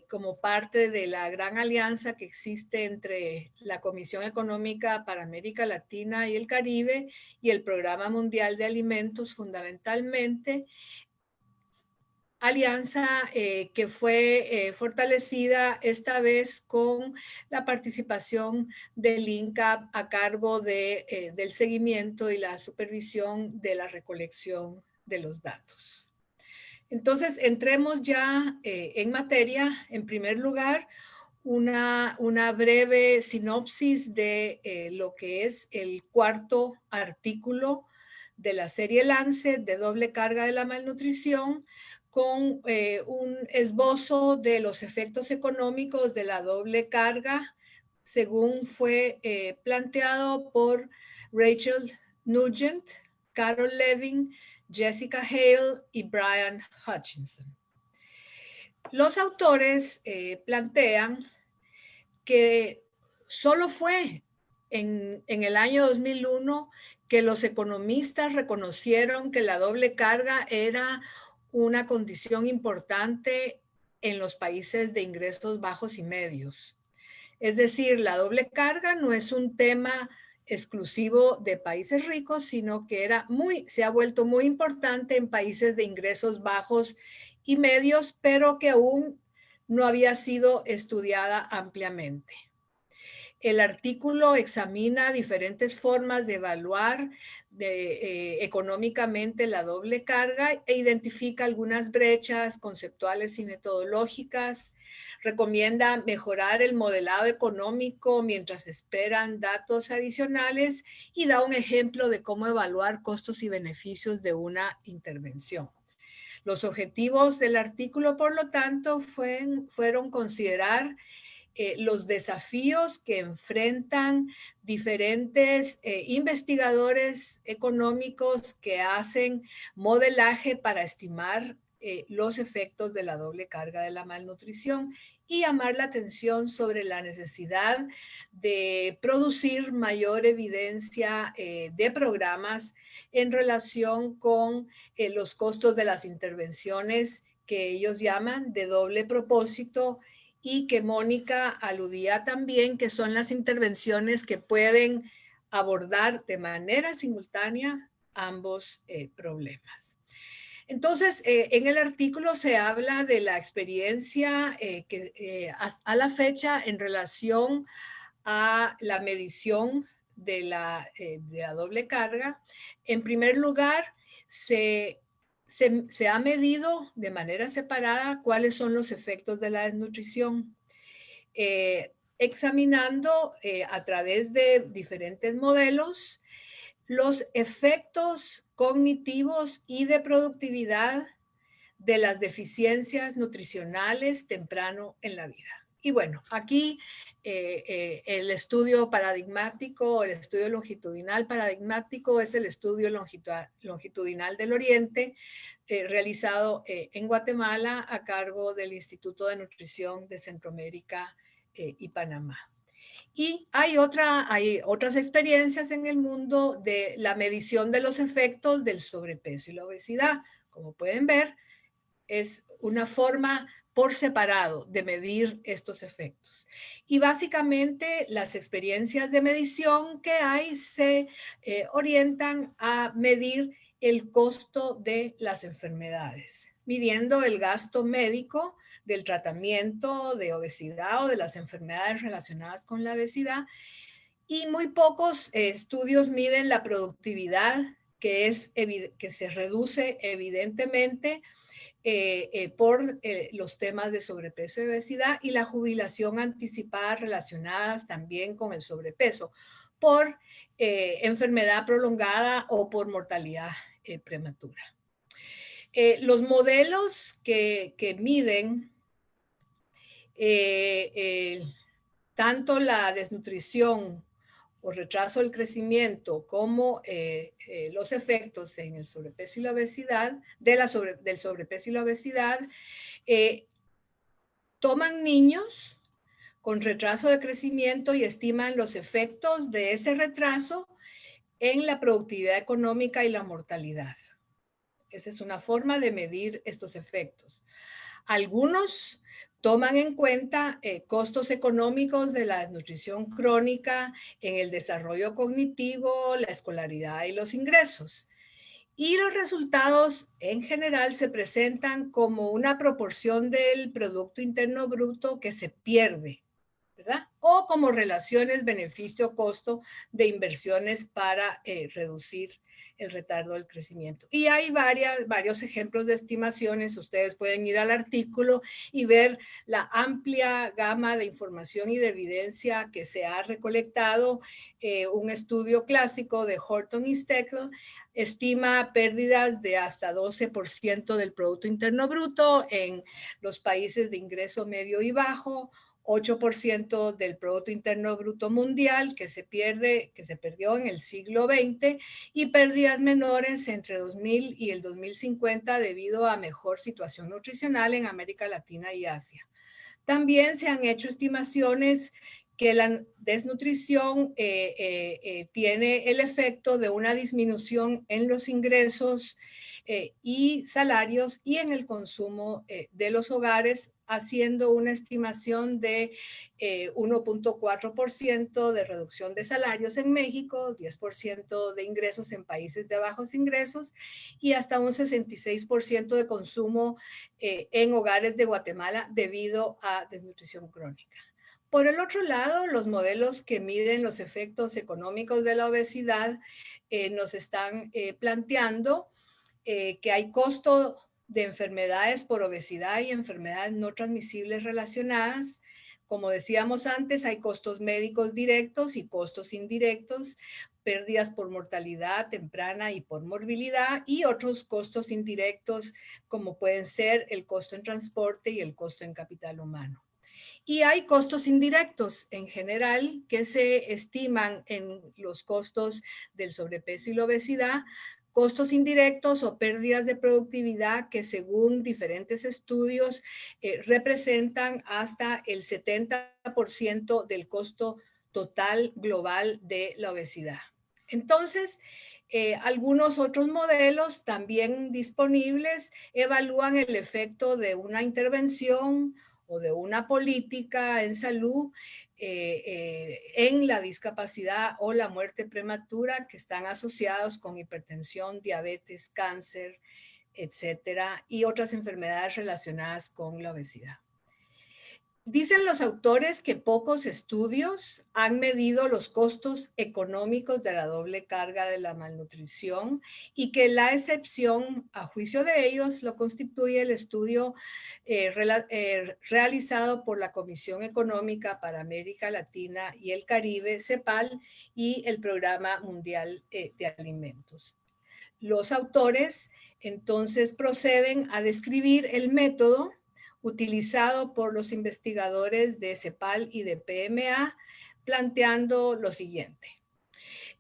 S5: como parte de la gran alianza que existe entre la Comisión Económica para América Latina y el Caribe y el Programa Mundial de Alimentos, fundamentalmente, alianza que fue fortalecida esta vez con la participación del INCAP a cargo del seguimiento y la supervisión de la recolección de los datos. Entonces, entremos ya en materia. En primer lugar, una breve sinopsis de lo que es el 4º artículo de la serie Lancet de doble carga de la malnutrición, con un esbozo de los efectos económicos de la doble carga, según fue planteado por Rachel Nugent, Carol Levin, Jessica Hale y Brian Hutchinson. Los autores plantean que solo fue en el año 2001 que los economistas reconocieron que la doble carga era una condición importante en los países de ingresos bajos y medios. Es decir, la doble carga no es un tema exclusivo de países ricos, sino que se ha vuelto muy importante en países de ingresos bajos y medios, pero que aún no había sido estudiada ampliamente. El artículo examina diferentes formas de evaluar económicamente la doble carga e identifica algunas brechas conceptuales y metodológicas. Recomienda mejorar el modelado económico mientras esperan datos adicionales y da un ejemplo de cómo evaluar costos y beneficios de una intervención. Los objetivos del artículo, por lo tanto, fueron considerar los desafíos que enfrentan diferentes investigadores económicos que hacen modelaje para estimar los efectos de la doble carga de la malnutrición y llamar la atención sobre la necesidad de producir mayor evidencia de programas en relación con los costos de las intervenciones que ellos llaman de doble propósito y que Mónica aludía también, que son las intervenciones que pueden abordar de manera simultánea ambos problemas. Entonces, en el artículo se habla de la experiencia a la fecha en relación a la medición de la doble carga. En primer lugar, se ha medido de manera separada cuáles son los efectos de la desnutrición, examinando a través de diferentes modelos los efectos cognitivos y de productividad de las deficiencias nutricionales temprano en la vida. Y bueno, aquí el estudio paradigmático, el estudio longitudinal paradigmático es el estudio longitudinal del Oriente, realizado en Guatemala a cargo del Instituto de Nutrición de Centroamérica y Panamá. Y hay otras experiencias en el mundo de la medición de los efectos del sobrepeso y la obesidad. Como pueden ver, es una forma por separado de medir estos efectos. Y básicamente las experiencias de medición que hay se orientan a medir el costo de las enfermedades, midiendo el gasto médico del tratamiento de obesidad o de las enfermedades relacionadas con la obesidad. Y muy pocos estudios miden la productividad que se reduce evidentemente por los temas de sobrepeso y obesidad y la jubilación anticipada relacionadas también con el sobrepeso por enfermedad prolongada o por mortalidad prematura. Los modelos que miden tanto la desnutrición o retraso del crecimiento como los efectos en el sobrepeso y la obesidad, del sobrepeso y la obesidad, toman niños con retraso de crecimiento y estiman los efectos de ese retraso en la productividad económica y la mortalidad. Esa es una forma de medir estos efectos. Algunos toman en cuenta costos económicos de la desnutrición crónica en el desarrollo cognitivo, la escolaridad y los ingresos. Y los resultados en general se presentan como una proporción del Producto Interno Bruto que se pierde, ¿verdad? O como relaciones beneficio-costo de inversiones para reducir el retardo del crecimiento. Y hay varios ejemplos de estimaciones. Ustedes pueden ir al artículo y ver la amplia gama de información y de evidencia que se ha recolectado. Un estudio clásico de Horton y Steckel estima pérdidas de hasta 12% del Producto Interno Bruto en los países de ingreso medio y bajo, 8% del Producto Interno Bruto Mundial que se perdió en el siglo XX y pérdidas menores entre 2000 y el 2050 debido a mejor situación nutricional en América Latina y Asia. También se han hecho estimaciones que la desnutrición tiene el efecto de una disminución en los ingresos y salarios y en el consumo de los hogares, haciendo una estimación de 1.4% de reducción de salarios en México, 10% de ingresos en países de bajos ingresos y hasta un 66% de consumo en hogares de Guatemala debido a desnutrición crónica. Por el otro lado, los modelos que miden los efectos económicos de la obesidad nos están planteando que hay costo de enfermedades por obesidad y enfermedades no transmisibles relacionadas. Como decíamos antes, hay costos médicos directos y costos indirectos, pérdidas por mortalidad temprana y por morbilidad y otros costos indirectos como pueden ser el costo en transporte y el costo en capital humano. Y hay costos indirectos en general que se estiman en los costos del sobrepeso y la obesidad, costos indirectos o pérdidas de productividad que según diferentes estudios representan hasta el 70% del costo total global de la obesidad. Entonces, algunos otros modelos también disponibles evalúan el efecto de una intervención o de una política en salud en la discapacidad o la muerte prematura que están asociados con hipertensión, diabetes, cáncer, etcétera, y otras enfermedades relacionadas con la obesidad. Dicen los autores que pocos estudios han medido los costos económicos de la doble carga de la malnutrición y que la excepción, a juicio de ellos, lo constituye el estudio realizado por la Comisión Económica para América Latina y el Caribe, CEPAL, y el Programa Mundial de Alimentos. Los autores entonces proceden a describir el método utilizado por los investigadores de CEPAL y de PMA, planteando lo siguiente.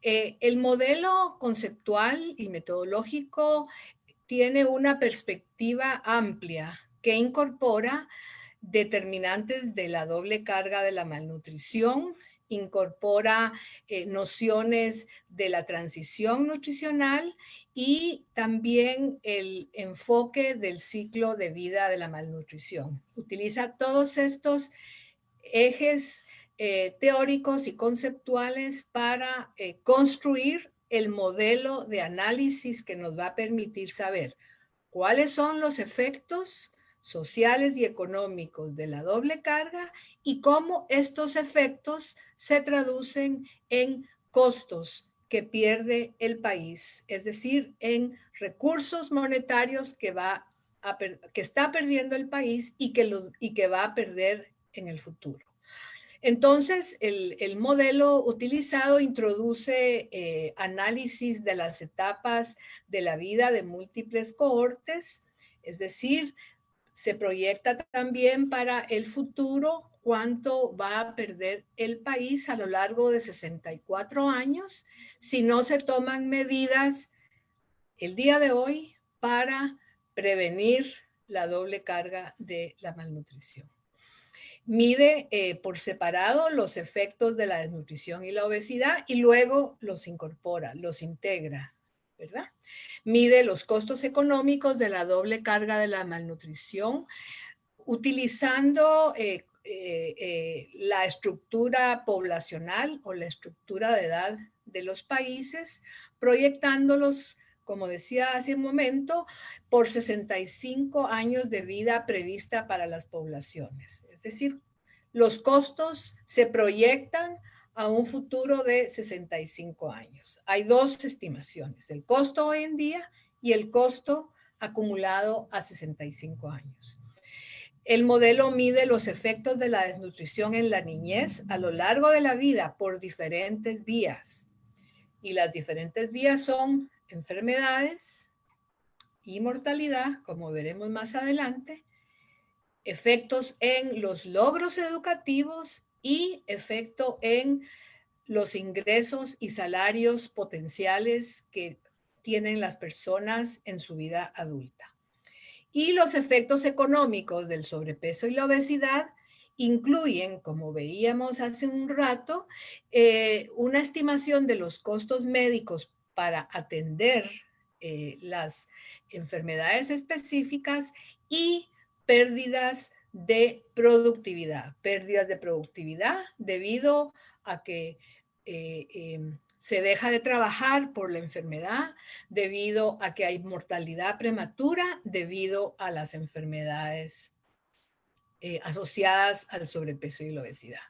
S5: El modelo conceptual y metodológico tiene una perspectiva amplia que incorpora determinantes de la doble carga de la malnutrición, incorpora nociones de la transición nutricional y también el enfoque del ciclo de vida de la malnutrición. Utiliza todos estos ejes teóricos y conceptuales para construir el modelo de análisis que nos va a permitir saber cuáles son los efectos sociales y económicos de la doble carga y cómo estos efectos se traducen en costos que pierde el país, es decir, en recursos monetarios que está perdiendo el país y que va a perder en el futuro. Entonces, el modelo utilizado introduce análisis de las etapas de la vida de múltiples cohortes, es decir, se proyecta también para el futuro cuánto va a perder el país a lo largo de 64 años si no se toman medidas el día de hoy para prevenir la doble carga de la malnutrición. Mide por separado los efectos de la desnutrición y la obesidad y luego los incorpora, los integra, ¿verdad? Mide los costos económicos de la doble carga de la malnutrición utilizando la estructura poblacional o la estructura de edad de los países, proyectándolos, como decía hace un momento, por 65 años de vida prevista para las poblaciones. Es decir, los costos se proyectan a un futuro de 65 años. Hay dos estimaciones, el costo hoy en día y el costo acumulado a 65 años. El modelo mide los efectos de la desnutrición en la niñez a lo largo de la vida por diferentes vías. Y las diferentes vías son enfermedades y mortalidad, como veremos más adelante, efectos en los logros educativos y efecto en los ingresos y salarios potenciales que tienen las personas en su vida adulta. Y los efectos económicos del sobrepeso y la obesidad incluyen, como veíamos hace un rato, una estimación de los costos médicos para atender las enfermedades específicas y pérdidas de productividad debido a que se deja de trabajar por la enfermedad, debido a que hay mortalidad prematura, debido a las enfermedades asociadas al sobrepeso y la obesidad.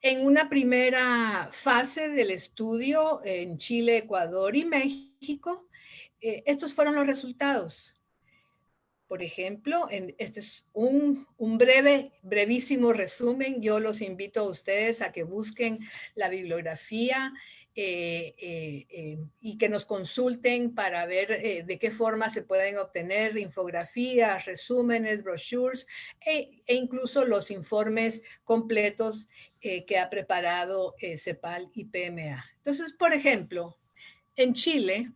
S5: En una primera fase del estudio en Chile, Ecuador y México, estos fueron los resultados. Por ejemplo, este es un brevísimo resumen. Yo los invito a ustedes a que busquen la bibliografía y que nos consulten para ver de qué forma se pueden obtener infografías, resúmenes, brochures e incluso los informes completos que ha preparado CEPAL y PMA. Entonces, por ejemplo, en Chile,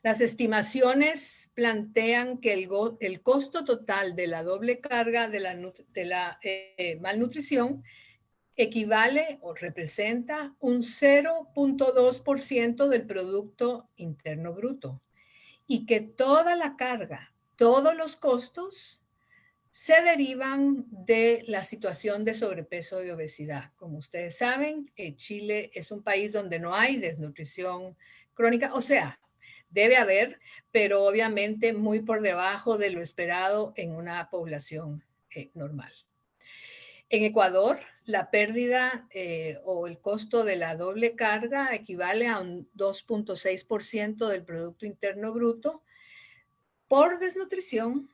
S5: las estimaciones plantean que el costo total de la doble carga de la malnutrición equivale o representa un 0.2% del Producto Interno Bruto y que toda la carga, todos los costos se derivan de la situación de sobrepeso y obesidad. Como ustedes saben, Chile es un país donde no hay desnutrición crónica, o sea, debe haber, pero obviamente muy por debajo de lo esperado en una población normal. En Ecuador, la pérdida o el costo de la doble carga equivale a un 2.6% del Producto Interno Bruto por desnutrición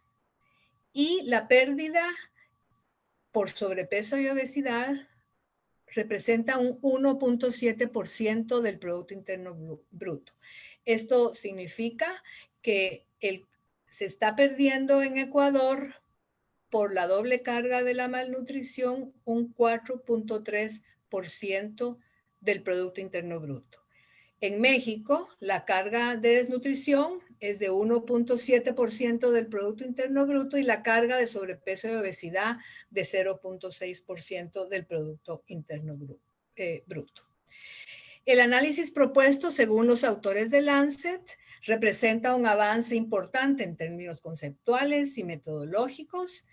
S5: y la pérdida por sobrepeso y obesidad representa un 1.7% del Producto Interno Bruto. Esto significa que se está perdiendo en Ecuador por la doble carga de la malnutrición un 4.3% del Producto Interno Bruto. En México, la carga de desnutrición es de 1.7% del Producto Interno Bruto y la carga de sobrepeso y obesidad de 0.6% del Producto Interno Bruto. El análisis propuesto, según los autores de Lancet, representa un avance importante en términos conceptuales y metodológicos.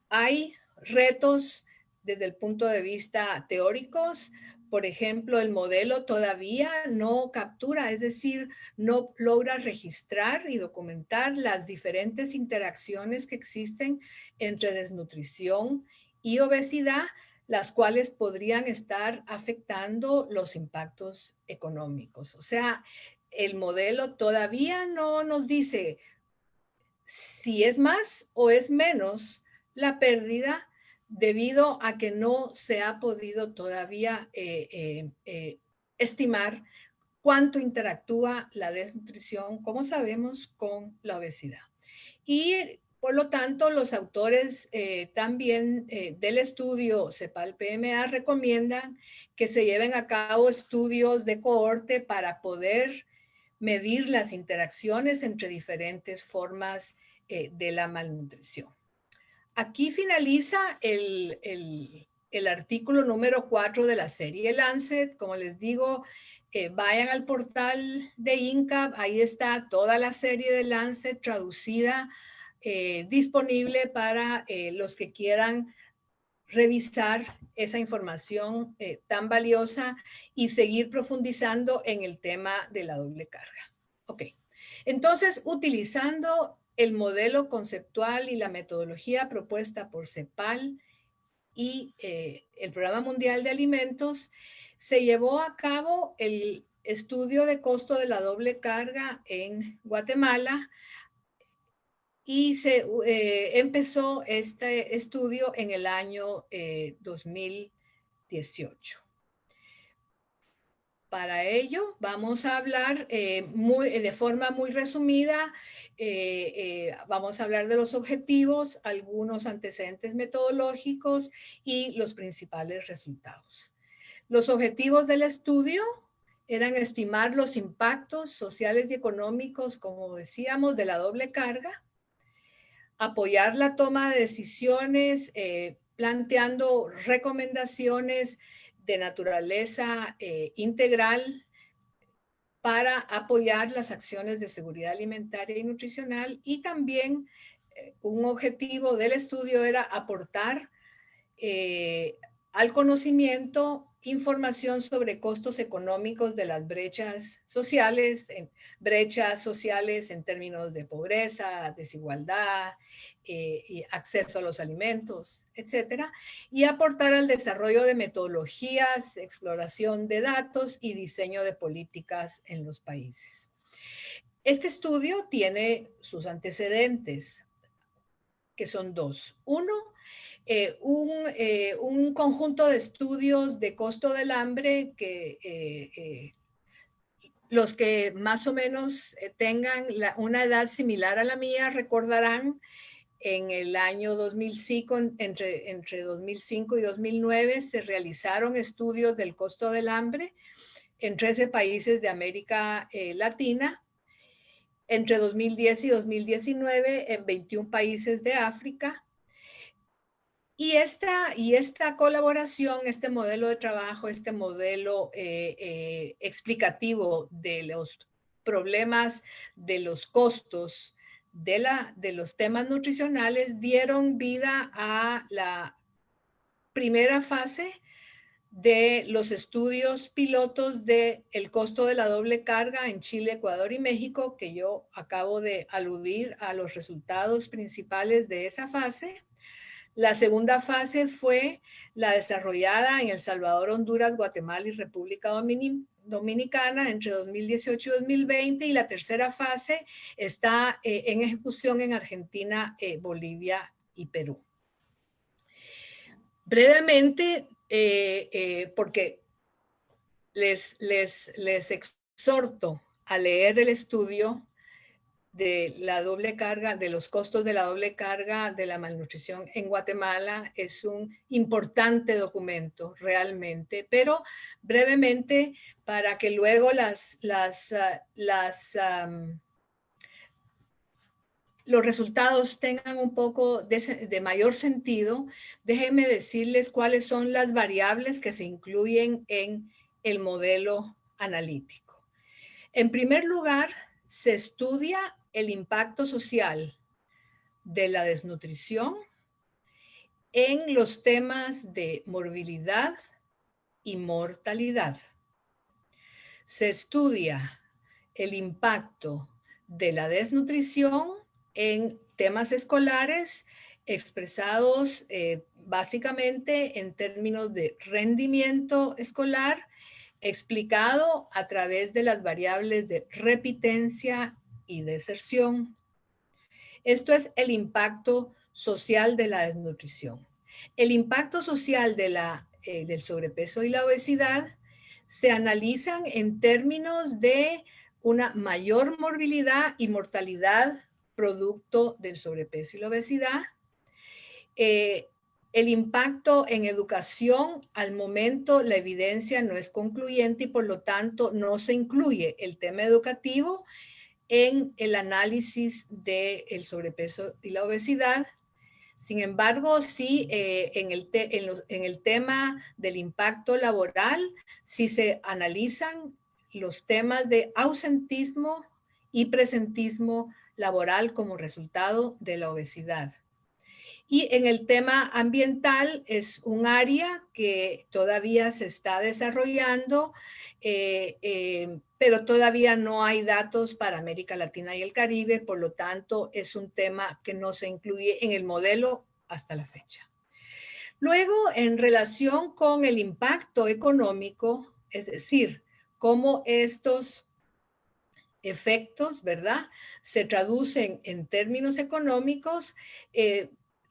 S5: Hay retos desde el punto de vista teóricos. Por ejemplo, el modelo todavía no captura, es decir, no logra registrar y documentar las diferentes interacciones que existen entre desnutrición y obesidad, las cuales podrían estar afectando los impactos económicos. O sea, el modelo todavía no nos dice si es más o es menos la pérdida debido a que no se ha podido todavía estimar cuánto interactúa la desnutrición, como sabemos, con la obesidad. Y por lo tanto, los autores también del estudio CEPAL-PMA recomiendan que se lleven a cabo estudios de cohorte para poder medir las interacciones entre diferentes formas de la malnutrición. Aquí finaliza el artículo número 4 de la serie Lancet. Como les digo, vayan al portal de INCAP, ahí está toda la serie de Lancet traducida, disponible para los que quieran revisar esa información tan valiosa y seguir profundizando en el tema de la doble carga. Ok, entonces utilizando el modelo conceptual y la metodología propuesta por CEPAL y el Programa Mundial de Alimentos, se llevó a cabo el estudio de costo de la doble carga en Guatemala y se empezó este estudio en el año 2018. Para ello vamos a hablar de forma muy resumida, vamos a hablar de los objetivos, algunos antecedentes metodológicos y los principales resultados. Los objetivos del estudio eran estimar los impactos sociales y económicos, como decíamos, de la doble carga, apoyar la toma de decisiones, planteando recomendaciones de naturaleza integral para apoyar las acciones de seguridad alimentaria y nutricional, y también un objetivo del estudio era aportar al conocimiento información sobre costos económicos de las brechas sociales en términos de pobreza, desigualdad, y acceso a los alimentos, etcétera, y aportar al desarrollo de metodologías, exploración de datos y diseño de políticas en los países. Este estudio tiene sus antecedentes, que son dos. Uno, un conjunto de estudios de costo del hambre que los que más o menos tengan una edad similar a la mía recordarán en el año 2005, entre 2005 y 2009 se realizaron estudios del costo del hambre en 13 países de América Latina, entre 2010 y 2019 en 21 países de África. Y esta colaboración, este modelo de trabajo, este modelo explicativo de los problemas, de los costos, de los temas nutricionales, dieron vida a la primera fase de los estudios pilotos del costo de la doble carga en Chile, Ecuador y México, que yo acabo de aludir a los resultados principales de esa fase. La segunda fase fue la desarrollada en El Salvador, Honduras, Guatemala y República Dominicana entre 2018 y 2020, y la tercera fase está en ejecución en Argentina, Bolivia y Perú. Brevemente, porque les exhorto a leer el estudio, de la doble carga, de los costos de la doble carga de la malnutrición en Guatemala. Es un importante documento realmente, pero brevemente para que luego los resultados tengan un poco de mayor sentido, déjenme decirles cuáles son las variables que se incluyen en el modelo analítico. En primer lugar, se estudia el impacto social de la desnutrición en los temas de morbilidad y mortalidad. Se estudia el impacto de la desnutrición en temas escolares expresados básicamente en términos de rendimiento escolar, explicado a través de las variables de repitencia y deserción. Esto es el impacto social de la desnutrición. El impacto social del sobrepeso y la obesidad se analizan en términos de una mayor morbilidad y mortalidad producto del sobrepeso y la obesidad. El impacto en educación, al momento la evidencia no es concluyente y por lo tanto no se incluye el tema educativo en el análisis del sobrepeso y la obesidad. Sin embargo, sí, en el tema del impacto laboral, sí se analizan los temas de ausentismo y presentismo laboral como resultado de la obesidad. Y en el tema ambiental es un área que todavía se está desarrollando, pero todavía no hay datos para América Latina y el Caribe, por lo tanto es un tema que no se incluye en el modelo hasta la fecha. Luego, en relación con el impacto económico, es decir, cómo estos efectos, ¿verdad?, se traducen en términos económicos,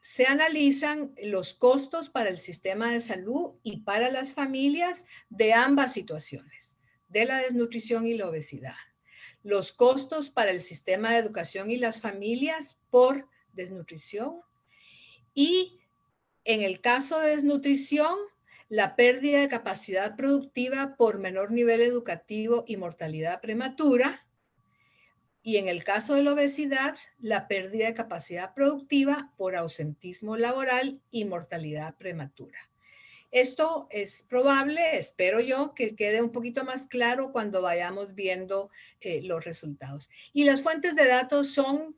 S5: se analizan los costos para el sistema de salud y para las familias de ambas situaciones, de la desnutrición y la obesidad. Los costos para el sistema de educación y las familias por desnutrición y, en el caso de desnutrición, la pérdida de capacidad productiva por menor nivel educativo y mortalidad prematura. Y en el caso de la obesidad, la pérdida de capacidad productiva por ausentismo laboral y mortalidad prematura. Esto es probable, espero yo, que quede un poquito más claro cuando vayamos viendo los resultados. Y las fuentes de datos son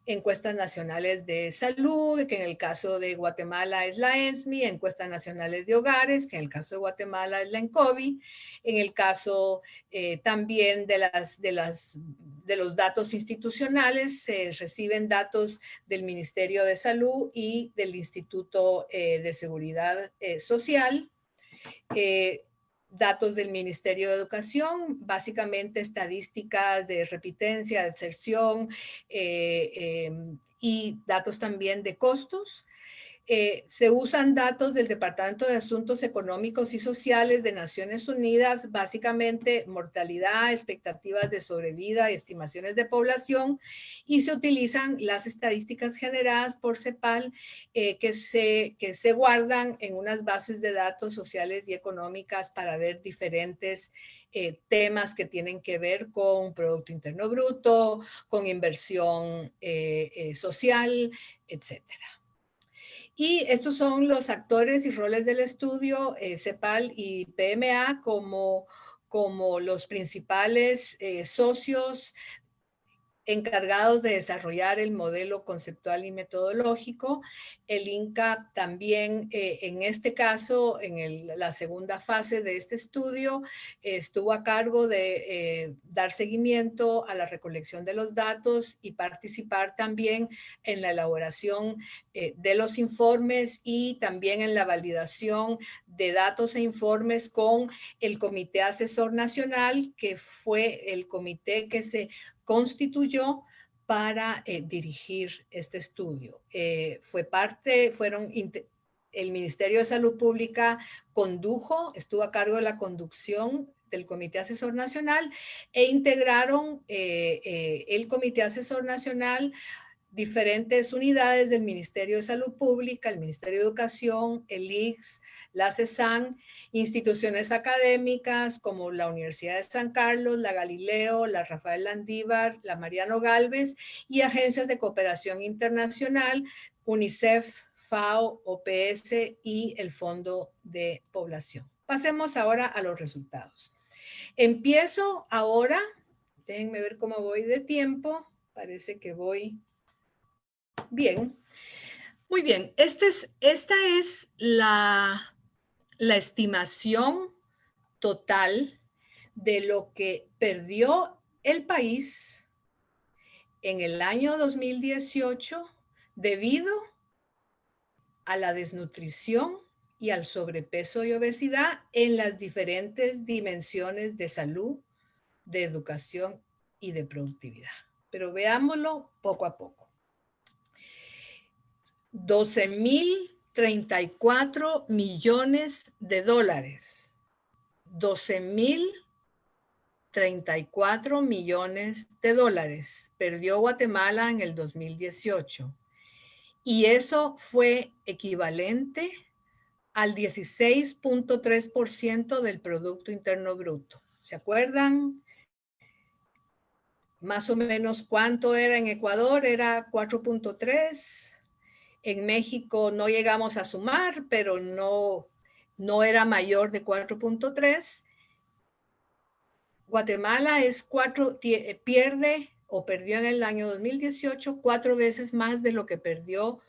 S5: encuestas nacionales de salud, que en el caso de Guatemala es la ENSMI, encuestas nacionales de hogares, que en el caso de Guatemala es la ENCOVI, en el caso también de los datos institucionales, se reciben datos del Ministerio de Salud y del Instituto de Seguridad Social, datos del Ministerio de Educación, básicamente estadísticas de repitencia, deserción y datos también de costos. Se usan datos del Departamento de Asuntos Económicos y Sociales de Naciones Unidas, básicamente mortalidad, expectativas de sobrevida y estimaciones de población, y se utilizan las estadísticas generadas por CEPAL que se guardan en unas bases de datos sociales y económicas para ver diferentes temas que tienen que ver con Producto Interno Bruto, con inversión social, etcétera. Y estos son los actores y roles del estudio, CEPAL y PMA, como los principales socios encargados de desarrollar el modelo conceptual y metodológico. El INCAP también, en este caso, en la segunda fase de este estudio, estuvo a cargo de dar seguimiento a la recolección de los datos y participar también en la elaboración de los informes y también en la validación de datos e informes con el Comité Asesor Nacional, que fue el comité que se constituyó para dirigir este estudio. El Ministerio de Salud Pública estuvo a cargo de la conducción del Comité Asesor Nacional e integraron el Comité Asesor Nacional diferentes unidades del Ministerio de Salud Pública, el Ministerio de Educación, el ICS, la CESAN, instituciones académicas como la Universidad de San Carlos, la Galileo, la Rafael Landívar, la Mariano Gálvez y agencias de cooperación internacional, UNICEF, FAO, OPS y el Fondo de Población. Pasemos ahora a los resultados. Empiezo ahora, déjenme ver cómo voy de tiempo, parece que voy bien. Muy bien, esta es la estimación total de lo que perdió el país en el año 2018 debido a la desnutrición y al sobrepeso y obesidad en las diferentes dimensiones de salud, de educación y de productividad. Pero veámoslo poco a poco. 12.034 millones de dólares. 12.034 millones de dólares perdió Guatemala en el 2018. Y eso fue equivalente al 16.3% del Producto Interno Bruto. ¿Se acuerdan? Más o menos cuánto era en Ecuador, era 4.3. En México no llegamos a sumar, pero no era mayor de 4.3. Guatemala pierde o perdió en el año 2018 4 veces más de lo que perdió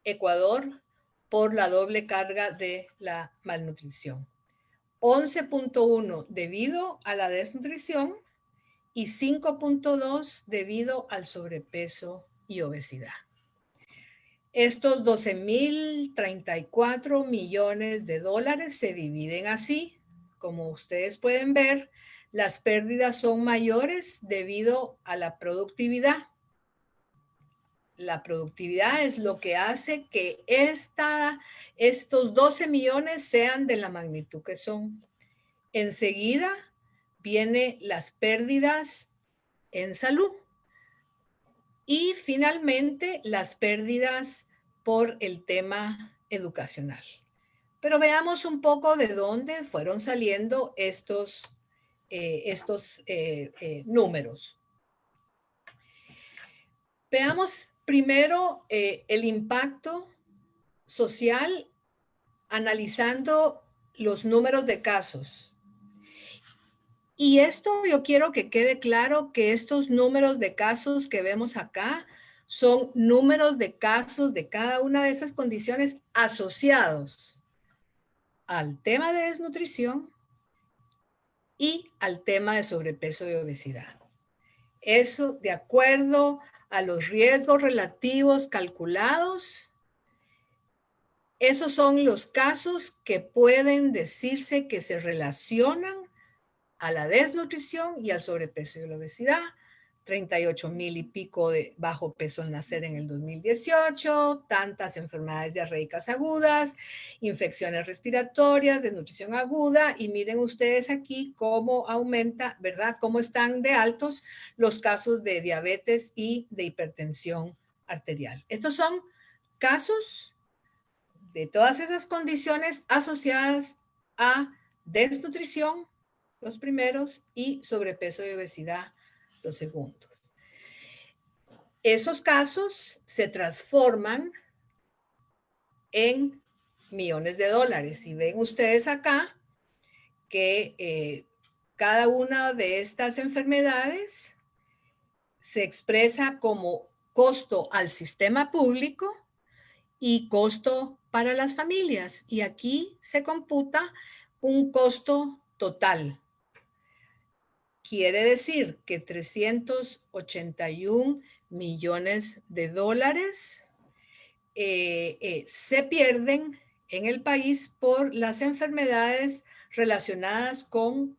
S5: Ecuador por la doble carga de la malnutrición. 11.1 debido a la desnutrición y 5.2 debido al sobrepeso y obesidad. Estos 12.034 millones de dólares se dividen así. Como ustedes pueden ver, las pérdidas son mayores debido a la productividad. La productividad es lo que hace que estos 12 millones sean de la magnitud que son. Enseguida vienen las pérdidas en salud. Y finalmente las pérdidas por el tema educacional. Pero veamos un poco de dónde fueron saliendo estos números. Veamos primero el impacto social analizando los números de casos. Y esto yo quiero que quede claro que estos números de casos que vemos acá son números de casos de cada una de esas condiciones asociados al tema de desnutrición y al tema de sobrepeso y obesidad. Eso de acuerdo a los riesgos relativos calculados. Esos son los casos que pueden decirse que se relacionan a la desnutrición y al sobrepeso y la obesidad. 38,000 y pico de bajo peso al nacer en el 2018, tantas enfermedades diarreicas agudas, infecciones respiratorias, desnutrición aguda, y miren ustedes aquí cómo aumenta, ¿verdad? Cómo están de altos los casos de diabetes y de hipertensión arterial. Estos son casos de todas esas condiciones asociadas a desnutrición, los primeros, y sobrepeso y obesidad, los segundos. Esos casos se transforman en millones de dólares. Y ven ustedes acá que cada una de estas enfermedades se expresa como costo al sistema público y costo para las familias. Y aquí se computa un costo total. Quiere decir que 381 millones de dólares se pierden en el país por las enfermedades relacionadas con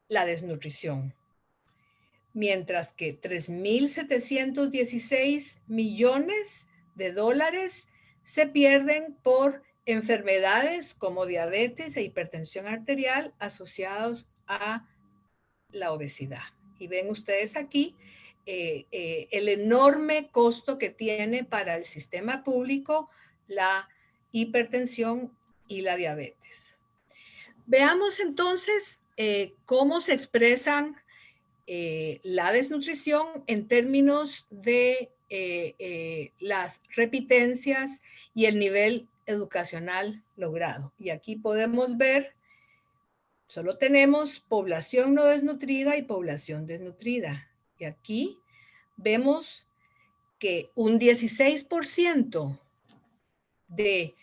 S5: la desnutrición. Mientras que 3.716 millones de dólares se pierden por enfermedades como diabetes e hipertensión arterial asociados a la obesidad. Y ven ustedes aquí el enorme costo que tiene para el sistema público la hipertensión y la diabetes. Veamos entonces cómo se expresan la desnutrición en términos de las repitencias y el nivel educacional logrado. Y aquí podemos ver, solo tenemos población no desnutrida y población desnutrida. Y aquí vemos que un 16% de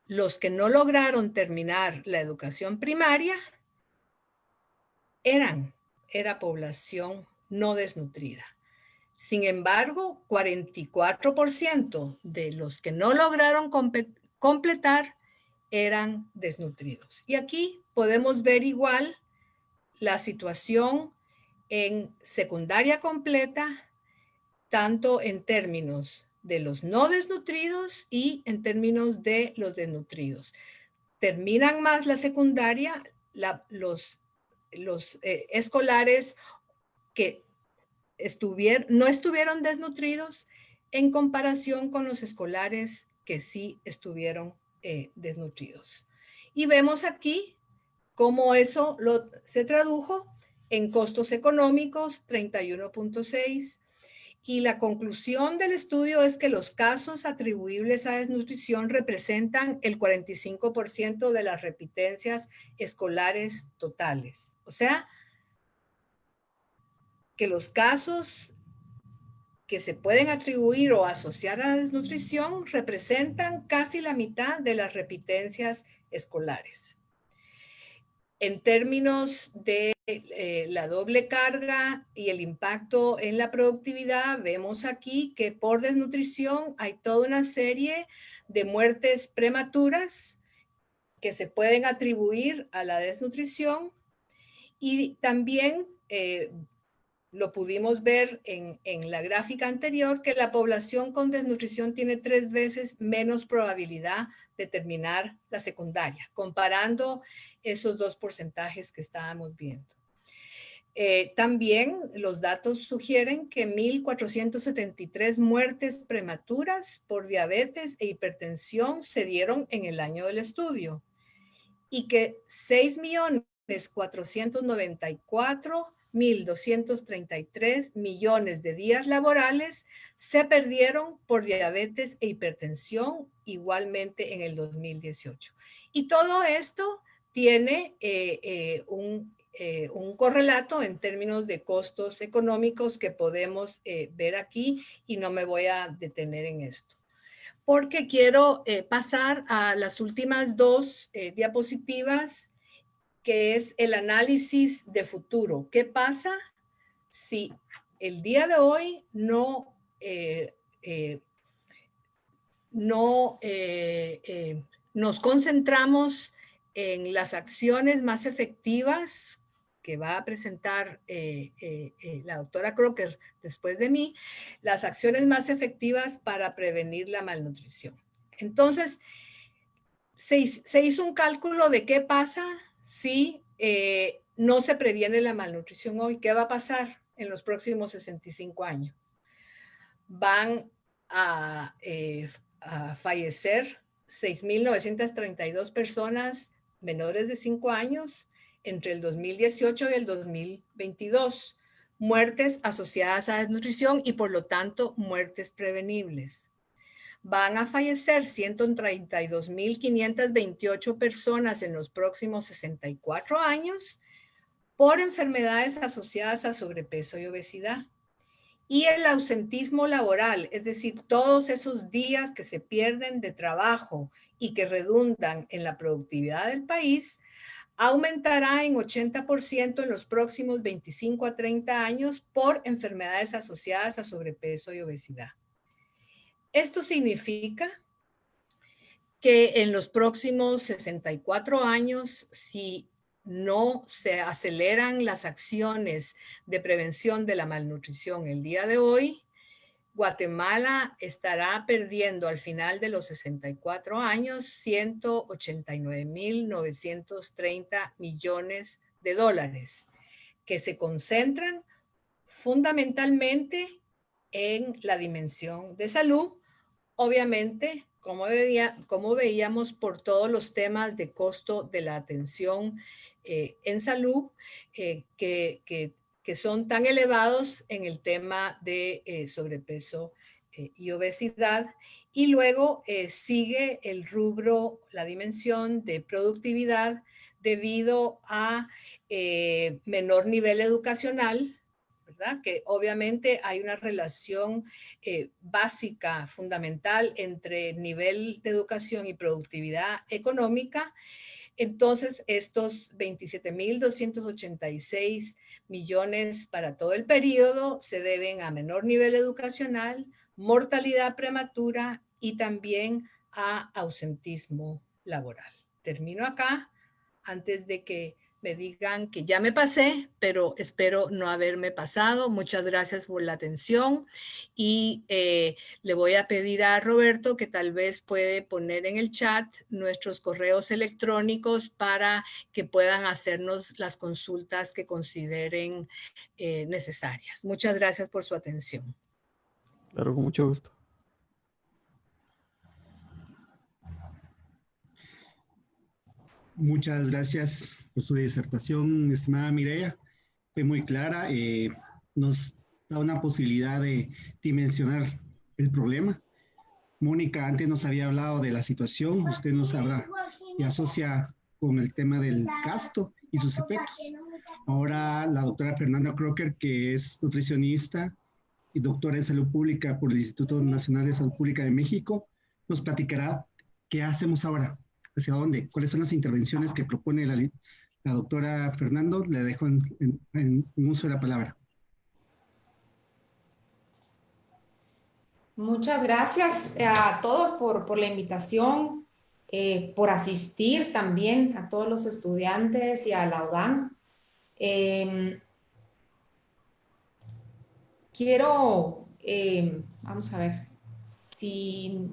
S5: los que no lograron terminar la educación primaria era población no desnutrida. Sin embargo, 44% de los que no lograron completar eran desnutridos. Y aquí podemos ver igual la situación en secundaria completa, tanto en términos de los no desnutridos y en términos de los desnutridos. Terminan más la secundaria los escolares que no estuvieron desnutridos en comparación con los escolares que sí estuvieron desnutridos. Y vemos aquí cómo eso se tradujo en costos económicos, 31.6, y la conclusión del estudio es que los casos atribuibles a desnutrición representan el 45% de las repitencias escolares totales. O sea, que los casos que se pueden atribuir o asociar a la desnutrición representan casi la mitad de las repitencias escolares. En términos de la doble carga y el impacto en la productividad, vemos aquí que por desnutrición hay toda una serie de muertes prematuras que se pueden atribuir a la desnutrición, y también lo pudimos ver en la gráfica anterior, que la población con desnutrición tiene 3 veces menos probabilidad de terminar la secundaria, comparando esos dos porcentajes que estábamos viendo. También los datos sugieren que 1.473 muertes prematuras por diabetes e hipertensión se dieron en el año del estudio, y que 6.494.233 millones de días laborales se perdieron por diabetes e hipertensión igualmente en el 2018. Y todo esto tiene un correlato en términos de costos económicos que podemos ver aquí, y no me voy a detener en esto, porque quiero pasar a las últimas dos diapositivas, que es el análisis de futuro. ¿Qué pasa si el día de hoy nos concentramos en las acciones más efectivas que va a presentar la doctora Crocker después de mí, las acciones más efectivas para prevenir la malnutrición? Entonces, se hizo un cálculo de qué pasa si no se previene la malnutrición hoy. ¿Qué va a pasar en los próximos 65 años? Van a fallecer 6.932 personas menores de 5 años entre el 2018 y el 2022. Muertes asociadas a desnutrición y por lo tanto muertes prevenibles. Van a fallecer 132.528 personas en los próximos 64 años por enfermedades asociadas a sobrepeso y obesidad. Y el ausentismo laboral, es decir, todos esos días que se pierden de trabajo y que redundan en la productividad del país, aumentará en 80% en los próximos 25 a 30 años por enfermedades asociadas a sobrepeso y obesidad. Esto significa que en los próximos 64 años, si no se aceleran las acciones de prevención de la malnutrición el día de hoy, Guatemala estará perdiendo al final de los 64 años $189.930 millones de dólares que se concentran fundamentalmente en la dimensión de salud, obviamente, como veíamos por todos los temas de costo de la atención en salud que son tan elevados en el tema de sobrepeso y obesidad. Y luego sigue el rubro, la dimensión de productividad debido a menor nivel educacional, ¿verdad? Que obviamente hay una relación básica, fundamental entre nivel de educación y productividad económica. Entonces, estos 27.286 millones para todo el periodo se deben a menor nivel educacional, mortalidad prematura y también a ausentismo laboral. Termino acá antes de que me digan que ya me pasé, pero espero no haberme pasado. Muchas gracias por la atención y le voy a pedir a Roberto que tal vez puede poner en el chat nuestros correos electrónicos para que puedan hacernos las consultas que consideren necesarias. Muchas gracias por su atención.
S1: Claro, con mucho gusto.
S2: Muchas gracias por su disertación, estimada Mireia. Fue muy clara, nos da una posibilidad de dimensionar el problema. Mónica antes nos había hablado de la situación, usted nos habla y asocia con el tema del gasto y sus efectos. Ahora la doctora Fernanda Crocker, que es nutricionista y doctora en salud pública por el Instituto Nacional de Salud Pública de México, nos platicará qué hacemos ahora. ¿Hacia dónde? ¿Cuáles son las intervenciones que propone la doctora Fernando? Le dejo en uso de la palabra.
S4: Muchas gracias a todos por la invitación, por asistir también a todos los estudiantes y a la UDAM. Quiero, vamos a ver, si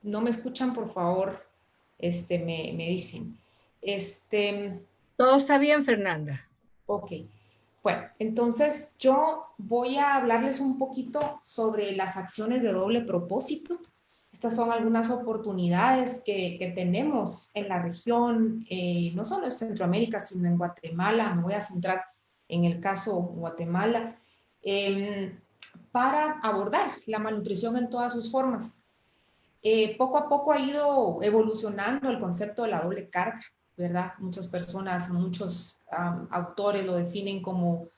S4: no me escuchan, por favor, me dicen.
S5: Todo está bien, Fernanda.
S4: Ok. Bueno, entonces yo voy a hablarles un poquito sobre las acciones de doble propósito. Estas son algunas oportunidades que tenemos en la región, no solo en Centroamérica, sino en Guatemala. Me voy a centrar en el caso Guatemala, para abordar la malnutrición en todas sus formas. Poco a poco ha ido evolucionando el concepto de la doble carga, ¿verdad? Muchas personas, muchos autores lo definen como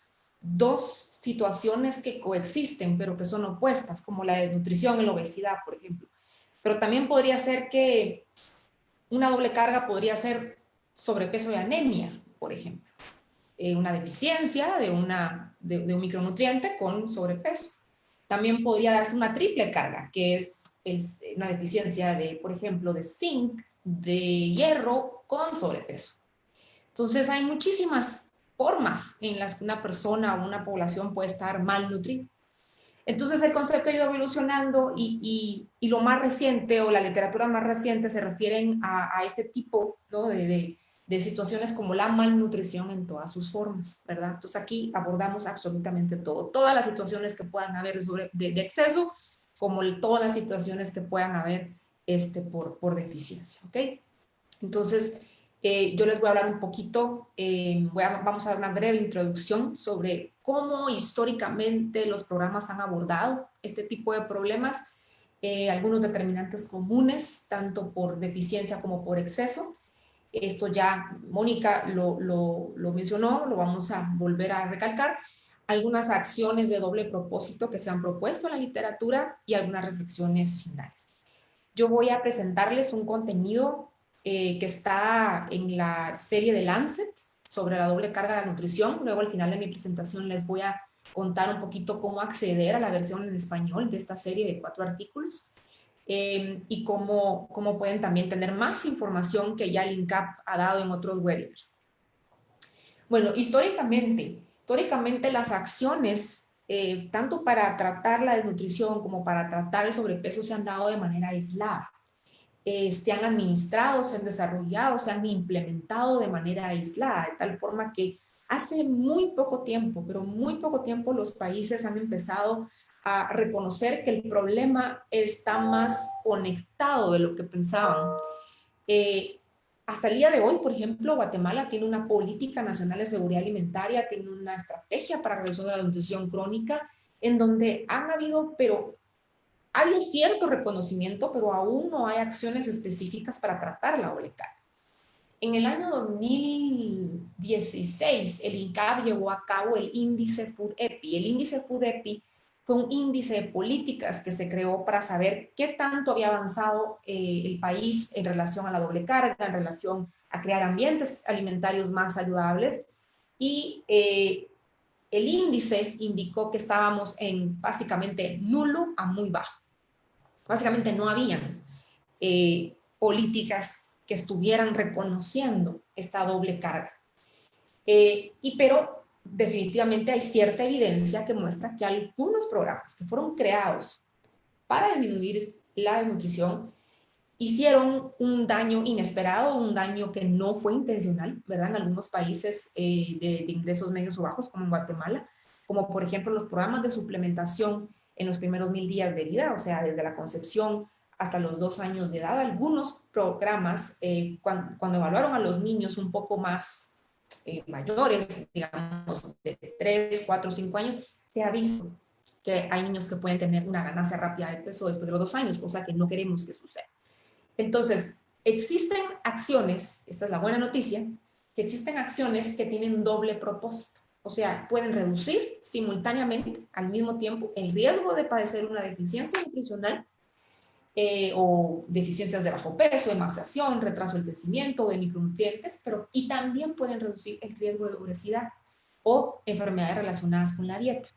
S4: dos situaciones que coexisten, pero que son opuestas, como la desnutrición y la obesidad, por ejemplo. Pero también podría ser que una doble carga podría ser sobrepeso y anemia, por ejemplo. Una deficiencia de un micronutriente con sobrepeso. También podría darse una triple carga, que es una deficiencia de, por ejemplo, de zinc, de hierro con sobrepeso. Entonces hay muchísimas formas en las que una persona o una población puede estar malnutrida. Entonces el concepto ha ido evolucionando y lo más reciente o la literatura más reciente se refieren a este tipo, ¿no? de situaciones como la malnutrición en todas sus formas, ¿verdad? Entonces aquí abordamos absolutamente todo, todas las situaciones que puedan haber de exceso, como todas las situaciones que puedan haber por deficiencia, ¿ok? Entonces, yo les voy a hablar un poquito, vamos a dar una breve introducción sobre cómo históricamente los programas han abordado este tipo de problemas, algunos determinantes comunes, tanto por deficiencia como por exceso. Esto ya Mónica lo mencionó, lo vamos a volver a recalcar. Algunas acciones de doble propósito que se han propuesto en la literatura y algunas reflexiones finales. Yo voy a presentarles un contenido que está en la serie de Lancet sobre la doble carga de la nutrición. Luego al final de mi presentación les voy a contar un poquito cómo acceder a la versión en español de esta serie de 4 artículos y cómo pueden también tener más información que ya el INCAP ha dado en otros webinars. Bueno, históricamente las acciones, tanto para tratar la desnutrición como para tratar el sobrepeso, se han dado de manera aislada. se han administrado, se han desarrollado, se han implementado de manera aislada, de tal forma que hace muy poco tiempo, pero muy poco tiempo, los países han empezado a reconocer que el problema está más conectado de lo que pensaban. Hasta el día de hoy, por ejemplo, Guatemala tiene una política nacional de seguridad alimentaria, tiene una estrategia para la reducción de la nutrición crónica, en donde ha habido cierto reconocimiento, pero aún no hay acciones específicas para tratar la doble carga. En el año 2016, el INCAP llevó a cabo el índice FoodEpi. El índice FoodEpi fue un índice de políticas que se creó para saber qué tanto había avanzado el país en relación a la doble carga, en relación a crear ambientes alimentarios más saludables. Y el índice indicó que estábamos en básicamente nulo a muy bajo. Básicamente no habían políticas que estuvieran reconociendo esta doble carga. Pero definitivamente hay cierta evidencia que muestra que algunos programas que fueron creados para disminuir la desnutrición hicieron un daño inesperado, un daño que no fue intencional, ¿verdad? En algunos países de ingresos medios o bajos, como en Guatemala, como por ejemplo los programas de suplementación en los primeros 1000 días de vida, o sea, desde la concepción hasta los 2 años de edad. Algunos programas, cuando evaluaron a los niños un poco más mayores, digamos, de 3, 4, 5 años, se ha visto que hay niños que pueden tener una ganancia rápida de peso después de los 2 años, cosa que no queremos que suceda. Entonces, existen acciones, esta es la buena noticia, que existen acciones que tienen doble propósito. O sea, pueden reducir simultáneamente, al mismo tiempo, el riesgo de padecer una deficiencia nutricional o deficiencias de bajo peso, emaciación, retraso del crecimiento, de micronutrientes, y también pueden reducir el riesgo de obesidad o enfermedades relacionadas con la dieta.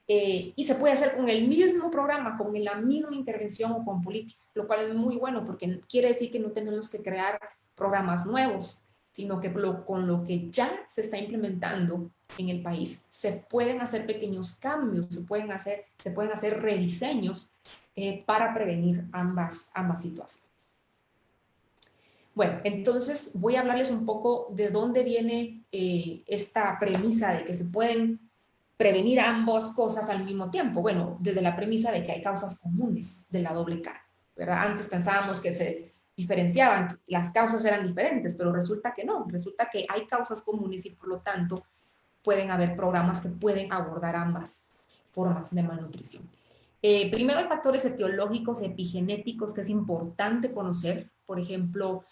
S4: Y se puede hacer con el mismo programa, con la misma intervención o con política, lo cual es muy bueno porque quiere decir que no tenemos que crear programas nuevos, sino que con lo que ya se está implementando en el país se pueden hacer pequeños cambios, se pueden hacer rediseños para prevenir ambas situaciones. Bueno, entonces voy a hablarles un poco de dónde viene esta premisa de que se pueden prevenir ambas cosas al mismo tiempo. Bueno, desde la premisa de que hay causas comunes de la doble carga, ¿verdad? Antes pensábamos que se diferenciaban, las causas eran diferentes, pero resulta que no, resulta que hay causas comunes y por lo tanto pueden haber programas que pueden abordar ambas formas de malnutrición. Primero hay factores etiológicos, epigenéticos que es importante conocer, por ejemplo,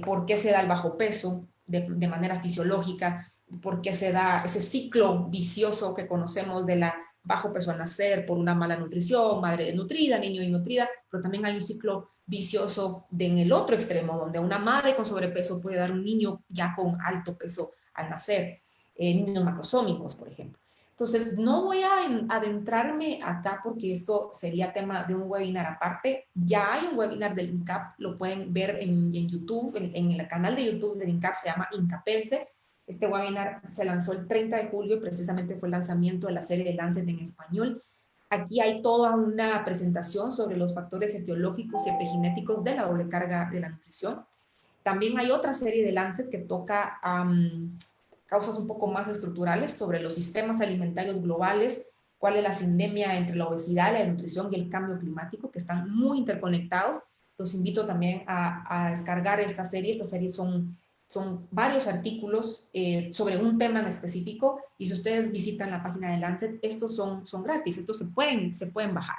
S4: por qué se da el bajo peso de manera fisiológica, por qué se da ese ciclo vicioso que conocemos de la bajo peso al nacer por una mala nutrición, madre desnutrida, niño desnutrida, pero también hay un ciclo vicioso en el otro extremo, donde una madre con sobrepeso puede dar un niño ya con alto peso al nacer, niños macrosómicos, por ejemplo. Entonces, no voy a adentrarme acá porque esto sería tema de un webinar aparte. Ya hay un webinar del INCAP, lo pueden ver en YouTube, en el canal de YouTube del INCAP, se llama Incapense. Este webinar se lanzó el 30 de julio y precisamente fue el lanzamiento de la serie de Lancet en español. Aquí hay toda una presentación sobre los factores etiológicos y epigenéticos de la doble carga de la nutrición. También hay otra serie de Lancet que toca causas un poco más estructurales sobre los sistemas alimentarios globales, cuál es la sindemia entre la obesidad, la nutrición y el cambio climático, que están muy interconectados. Los invito también a descargar esta serie. Esta serie son varios artículos sobre un tema en específico, y si ustedes visitan la página de Lancet, estos son gratis, estos se pueden bajar.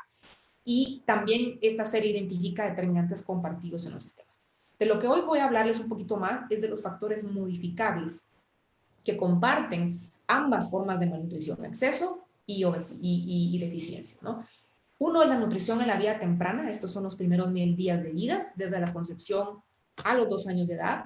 S4: Y también esta serie identifica determinantes compartidos en los sistemas. De lo que hoy voy a hablarles un poquito más es de los factores modificables que comparten ambas formas de malnutrición, exceso y deficiencia, ¿no? Uno es la nutrición en la vida temprana. Estos son los primeros 1000 días de vida, desde la concepción a los 2 años de edad.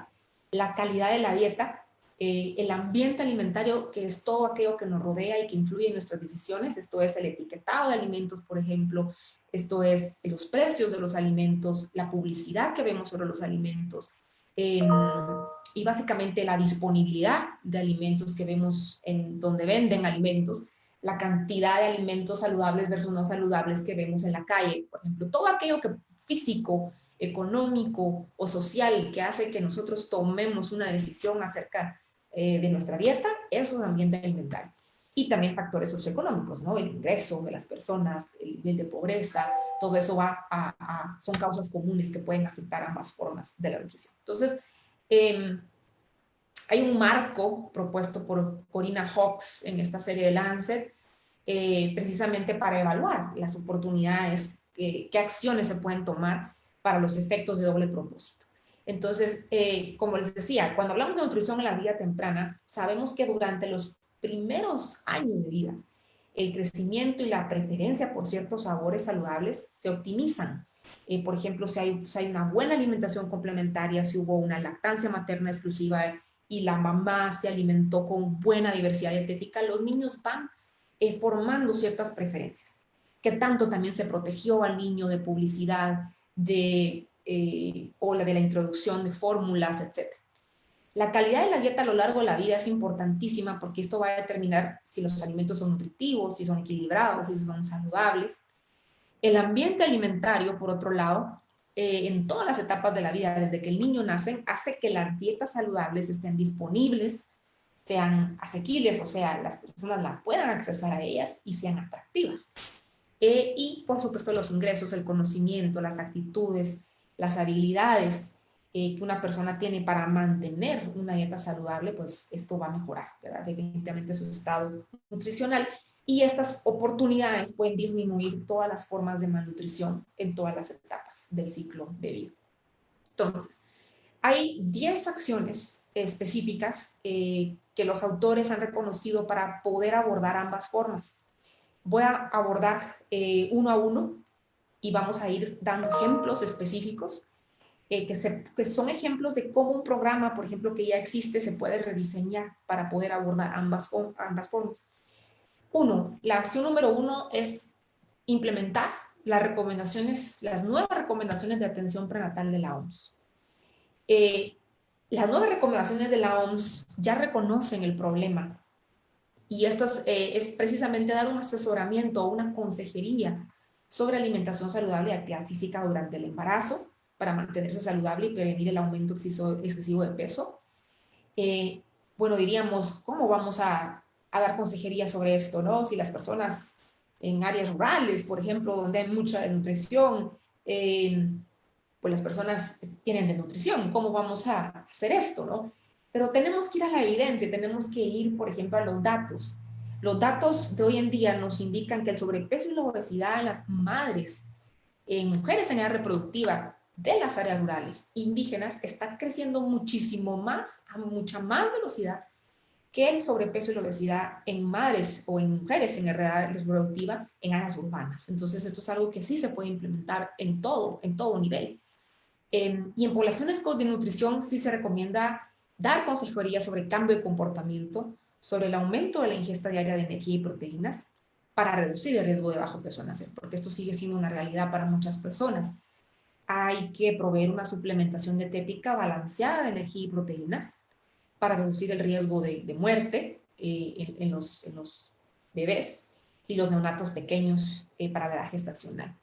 S4: La calidad de la dieta, el ambiente alimentario, que es todo aquello que nos rodea y que influye en nuestras decisiones. Esto es el etiquetado de alimentos, por ejemplo. Esto es los precios de los alimentos, la publicidad que vemos sobre los alimentos, y básicamente la disponibilidad de alimentos que vemos en donde venden alimentos, la cantidad de alimentos saludables versus no saludables que vemos en la calle, por ejemplo, todo aquello que físico económico o social que hace que nosotros tomemos una decisión acerca de nuestra dieta, eso es ambiente alimentario. Y también factores socioeconómicos, ¿no? El ingreso de las personas, el nivel de pobreza, todo eso son causas comunes que pueden afectar ambas formas de la nutrición. Entonces, hay un marco propuesto por Corina Hawkes en esta serie de Lancet, precisamente para evaluar las oportunidades, qué acciones se pueden tomar para los efectos de doble propósito. Entonces, como les decía, cuando hablamos de nutrición en la vida temprana, sabemos que durante los primeros años de vida, el crecimiento y la preferencia por ciertos sabores saludables se optimizan. Por ejemplo, si hay una buena alimentación complementaria, si hubo una lactancia materna exclusiva y la mamá se alimentó con buena diversidad dietética, los niños van formando ciertas preferencias. Que tanto también se protegió al niño de publicidad, o de la introducción de fórmulas, etc. La calidad de la dieta a lo largo de la vida es importantísima porque esto va a determinar si los alimentos son nutritivos, si son equilibrados, si son saludables. El ambiente alimentario, por otro lado, en todas las etapas de la vida, desde que el niño nace, hace que las dietas saludables estén disponibles, sean asequibles, o sea, las personas la puedan accesar a ellas y sean atractivas. Y, por supuesto, los ingresos, el conocimiento, las actitudes, las habilidades que una persona tiene para mantener una dieta saludable, pues esto va a mejorar, ¿verdad? Definitivamente su estado nutricional. Y estas oportunidades pueden disminuir todas las formas de malnutrición en todas las etapas del ciclo de vida. Entonces, hay 10 acciones específicas que los autores han reconocido para poder abordar ambas formas. Voy a abordar uno a uno y vamos a ir dando ejemplos específicos que son ejemplos de cómo un programa, por ejemplo, que ya existe, se puede rediseñar para poder abordar ambas formas. La acción número 1 es implementar las nuevas recomendaciones de atención prenatal de la OMS. Las nuevas recomendaciones de la OMS ya reconocen el problema y esto es precisamente dar un asesoramiento o una consejería sobre alimentación saludable y actividad física durante el embarazo para mantenerse saludable y prevenir el aumento excesivo de peso. Bueno, diríamos, ¿cómo vamos a dar consejería sobre esto, ¿no? Si las personas en áreas rurales, por ejemplo, donde hay mucha desnutrición, pues las personas tienen desnutrición, ¿cómo vamos a hacer esto, no? Pero tenemos que ir a la evidencia, tenemos que ir, por ejemplo, a los datos. Los datos de hoy en día nos indican que el sobrepeso y la obesidad en las madres, en mujeres en edad reproductiva de las áreas rurales indígenas, está creciendo muchísimo más, a mucha más velocidad que el sobrepeso y la obesidad en madres o en mujeres en edad reproductiva en áreas urbanas. Entonces, esto es algo que sí se puede implementar en todo nivel. Y en poblaciones con desnutrición sí se recomienda dar consejería sobre cambio de comportamiento, sobre el aumento de la ingesta diaria de energía y proteínas para reducir el riesgo de bajo peso al nacer, porque esto sigue siendo una realidad para muchas personas. Hay que proveer una suplementación dietética balanceada de energía y proteínas para reducir el riesgo de muerte en los bebés y los neonatos pequeños para la edad gestacional.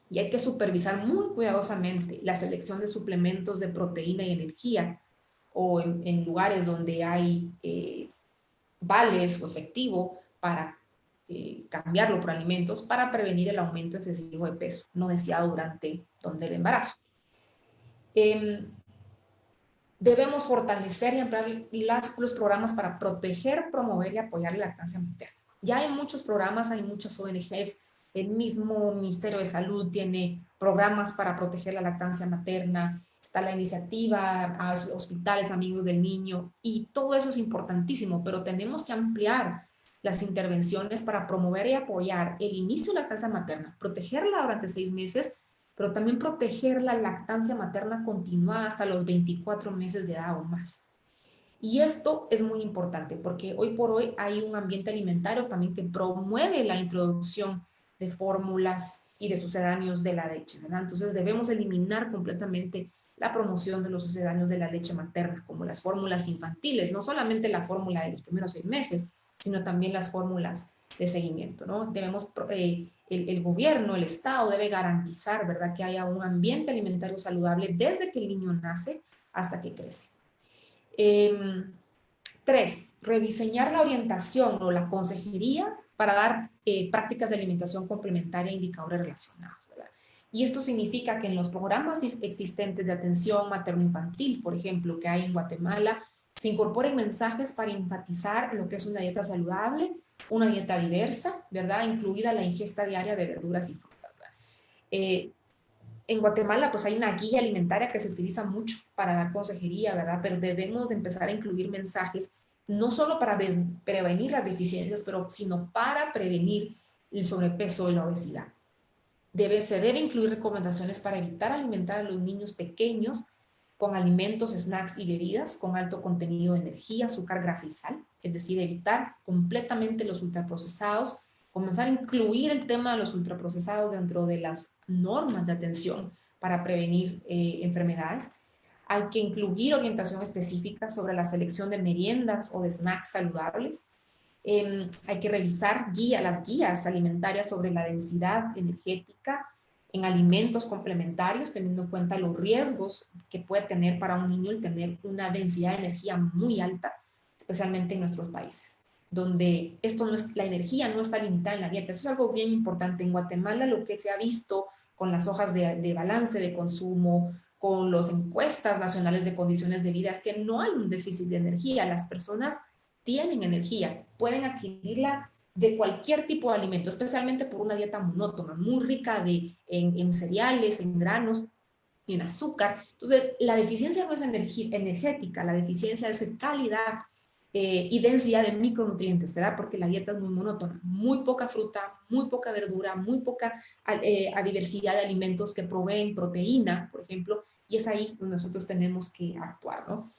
S4: Y hay que supervisar muy cuidadosamente la selección de suplementos de proteína y energía o en lugares donde hay vales o efectivo para cambiarlo por alimentos para prevenir el aumento excesivo de peso no deseado durante el embarazo. Debemos fortalecer y ampliar los programas para proteger, promover y apoyar la lactancia materna. Ya hay muchos programas, hay muchas ONGs, el mismo Ministerio de Salud tiene programas para proteger la lactancia materna, está la iniciativa a Hospitales Amigos del Niño y todo eso es importantísimo, pero tenemos que ampliar las intervenciones para promover y apoyar el inicio de la lactancia materna, protegerla durante 6 meses, pero también proteger la lactancia materna continuada hasta los 24 meses de edad o más. Y esto es muy importante porque hoy por hoy hay un ambiente alimentario también que promueve la introducción de fórmulas y de sucedáneos de la leche, ¿verdad? Entonces debemos eliminar completamente la promoción de los sucedáneos de la leche materna, como las fórmulas infantiles, no solamente la fórmula de los primeros 6 meses, sino también las fórmulas de seguimiento, ¿no? Debemos, el gobierno, el Estado debe garantizar, ¿verdad?, que haya un ambiente alimentario saludable desde que el niño nace hasta que crece. 3, rediseñar la orientación o la consejería para dar prácticas de alimentación complementaria e indicadores relacionados, ¿verdad? Y esto significa que en los programas existentes de atención materno-infantil, por ejemplo, que hay en Guatemala, se incorporen mensajes para enfatizar lo que es una dieta saludable, una dieta diversa, ¿verdad?, incluida la ingesta diaria de verduras y frutas, ¿verdad? En Guatemala, pues hay una guía alimentaria que se utiliza mucho para dar consejería, ¿verdad? Pero debemos de empezar a incluir mensajes, no solo para prevenir las deficiencias, sino para prevenir el sobrepeso y la obesidad. Se debe incluir recomendaciones para evitar alimentar a los niños pequeños con alimentos, snacks y bebidas con alto contenido de energía, azúcar, grasa y sal, es decir, evitar completamente los ultraprocesados, comenzar a incluir el tema de los ultraprocesados dentro de las normas de atención para prevenir enfermedades. Hay que incluir orientación específica sobre la selección de meriendas o de snacks saludables. Hay que revisar las guías alimentarias sobre la densidad energética en alimentos complementarios, teniendo en cuenta los riesgos que puede tener para un niño el tener una densidad de energía muy alta, especialmente en nuestros países, donde la energía no está limitada en la dieta. Eso es algo bien importante. En Guatemala, lo que se ha visto con las hojas de balance de consumo, con las encuestas nacionales de condiciones de vida, es que no hay un déficit de energía. Las personas tienen energía, pueden adquirirla de cualquier tipo de alimento, especialmente por una dieta monótona, muy rica en cereales, en granos, en azúcar. Entonces, la deficiencia no es energética, la deficiencia es calidad y densidad de micronutrientes, ¿verdad? Porque la dieta es muy monótona, muy poca fruta, muy poca verdura, muy poca diversidad de alimentos que proveen proteína, por ejemplo, y es ahí donde nosotros tenemos que actuar, ¿no?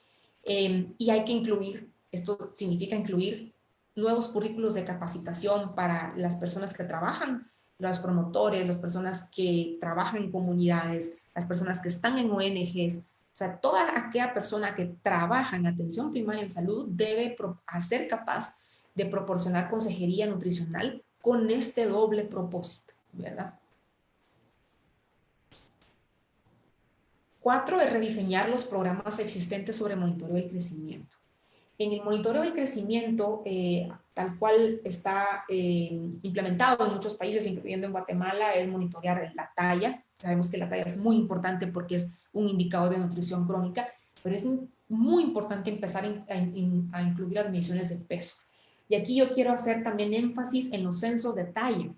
S4: Y hay que incluir, esto significa incluir nuevos currículos de capacitación para las personas que trabajan, los promotores, las personas que trabajan en comunidades, las personas que están en ONGs. O sea, toda aquella persona que trabaja en atención primaria en salud debe ser capaz de proporcionar consejería nutricional con este doble propósito, ¿verdad? 4 es rediseñar los programas existentes sobre monitoreo del crecimiento. En el monitoreo del crecimiento, tal cual está implementado en muchos países, incluyendo en Guatemala, es monitorear la talla. Sabemos que la talla es muy importante porque es un indicador de nutrición crónica, pero es muy importante empezar a incluir las mediciones de peso. Y aquí yo quiero hacer también énfasis en los censos de talla.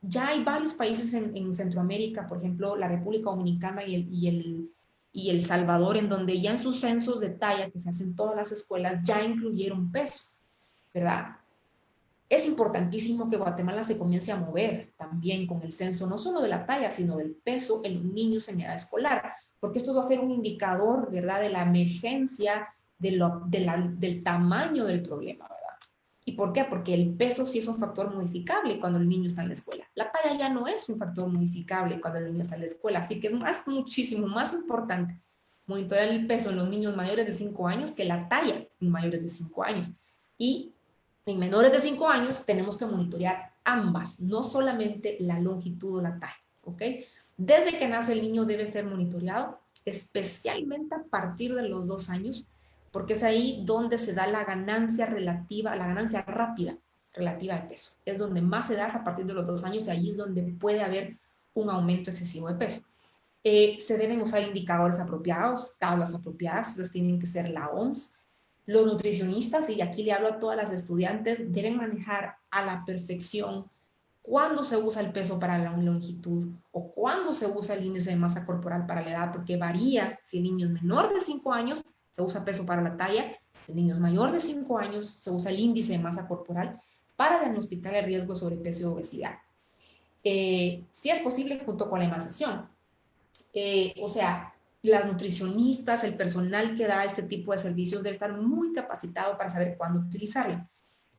S4: Ya hay varios países en Centroamérica, por ejemplo, la República Dominicana y El Salvador, en donde ya en sus censos de talla que se hacen en todas las escuelas ya incluyeron peso, ¿verdad? Es importantísimo que Guatemala se comience a mover también con el censo, no solo de la talla, sino del peso en los niños en edad escolar, porque esto va a ser un indicador, ¿verdad?, de la emergencia, del tamaño del problema, ¿verdad? ¿Y por qué? Porque el peso sí es un factor modificable cuando el niño está en la escuela. La talla ya no es un factor modificable cuando el niño está en la escuela, así que es muchísimo más importante monitorear el peso en los niños mayores de 5 años que la talla en mayores de 5 años. Y en menores de 5 años tenemos que monitorear ambas, no solamente la longitud o la talla, ¿ok? Desde que nace el niño debe ser monitoreado, especialmente a partir de los 2 años, porque es ahí donde se da la ganancia rápida relativa de peso. Es donde más se da a partir de los 2 años y ahí es donde puede haber un aumento excesivo de peso. Se deben usar indicadores apropiados, tablas apropiadas, esas tienen que ser la OMS. Los nutricionistas, y aquí le hablo a todas las estudiantes, deben manejar a la perfección cuándo se usa el peso para la longitud o cuándo se usa el índice de masa corporal para la edad, porque varía. Si el niño es menor de 5 años, se usa peso para la talla. En niños mayor de 5 años se usa el índice de masa corporal para diagnosticar el riesgo de sobrepeso y obesidad. Si es posible, junto con la emancipación. O sea, las nutricionistas, el personal que da este tipo de servicios debe estar muy capacitado para saber cuándo utilizarla.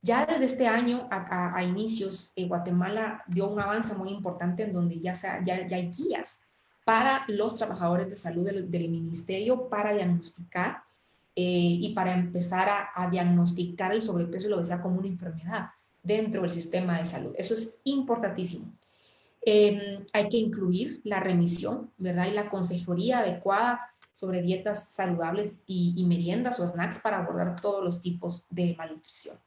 S4: Ya desde este año a inicios, Guatemala dio un avance muy importante en donde ya hay guías para los trabajadores de salud del ministerio para diagnosticar y para empezar a diagnosticar el sobrepeso y la obesidad como una enfermedad. dentro del sistema de salud. Eso es importantísimo. Hay que incluir la remisión, ¿verdad? Y la consejería adecuada sobre dietas saludables y meriendas o snacks para abordar todos los tipos de malnutrición.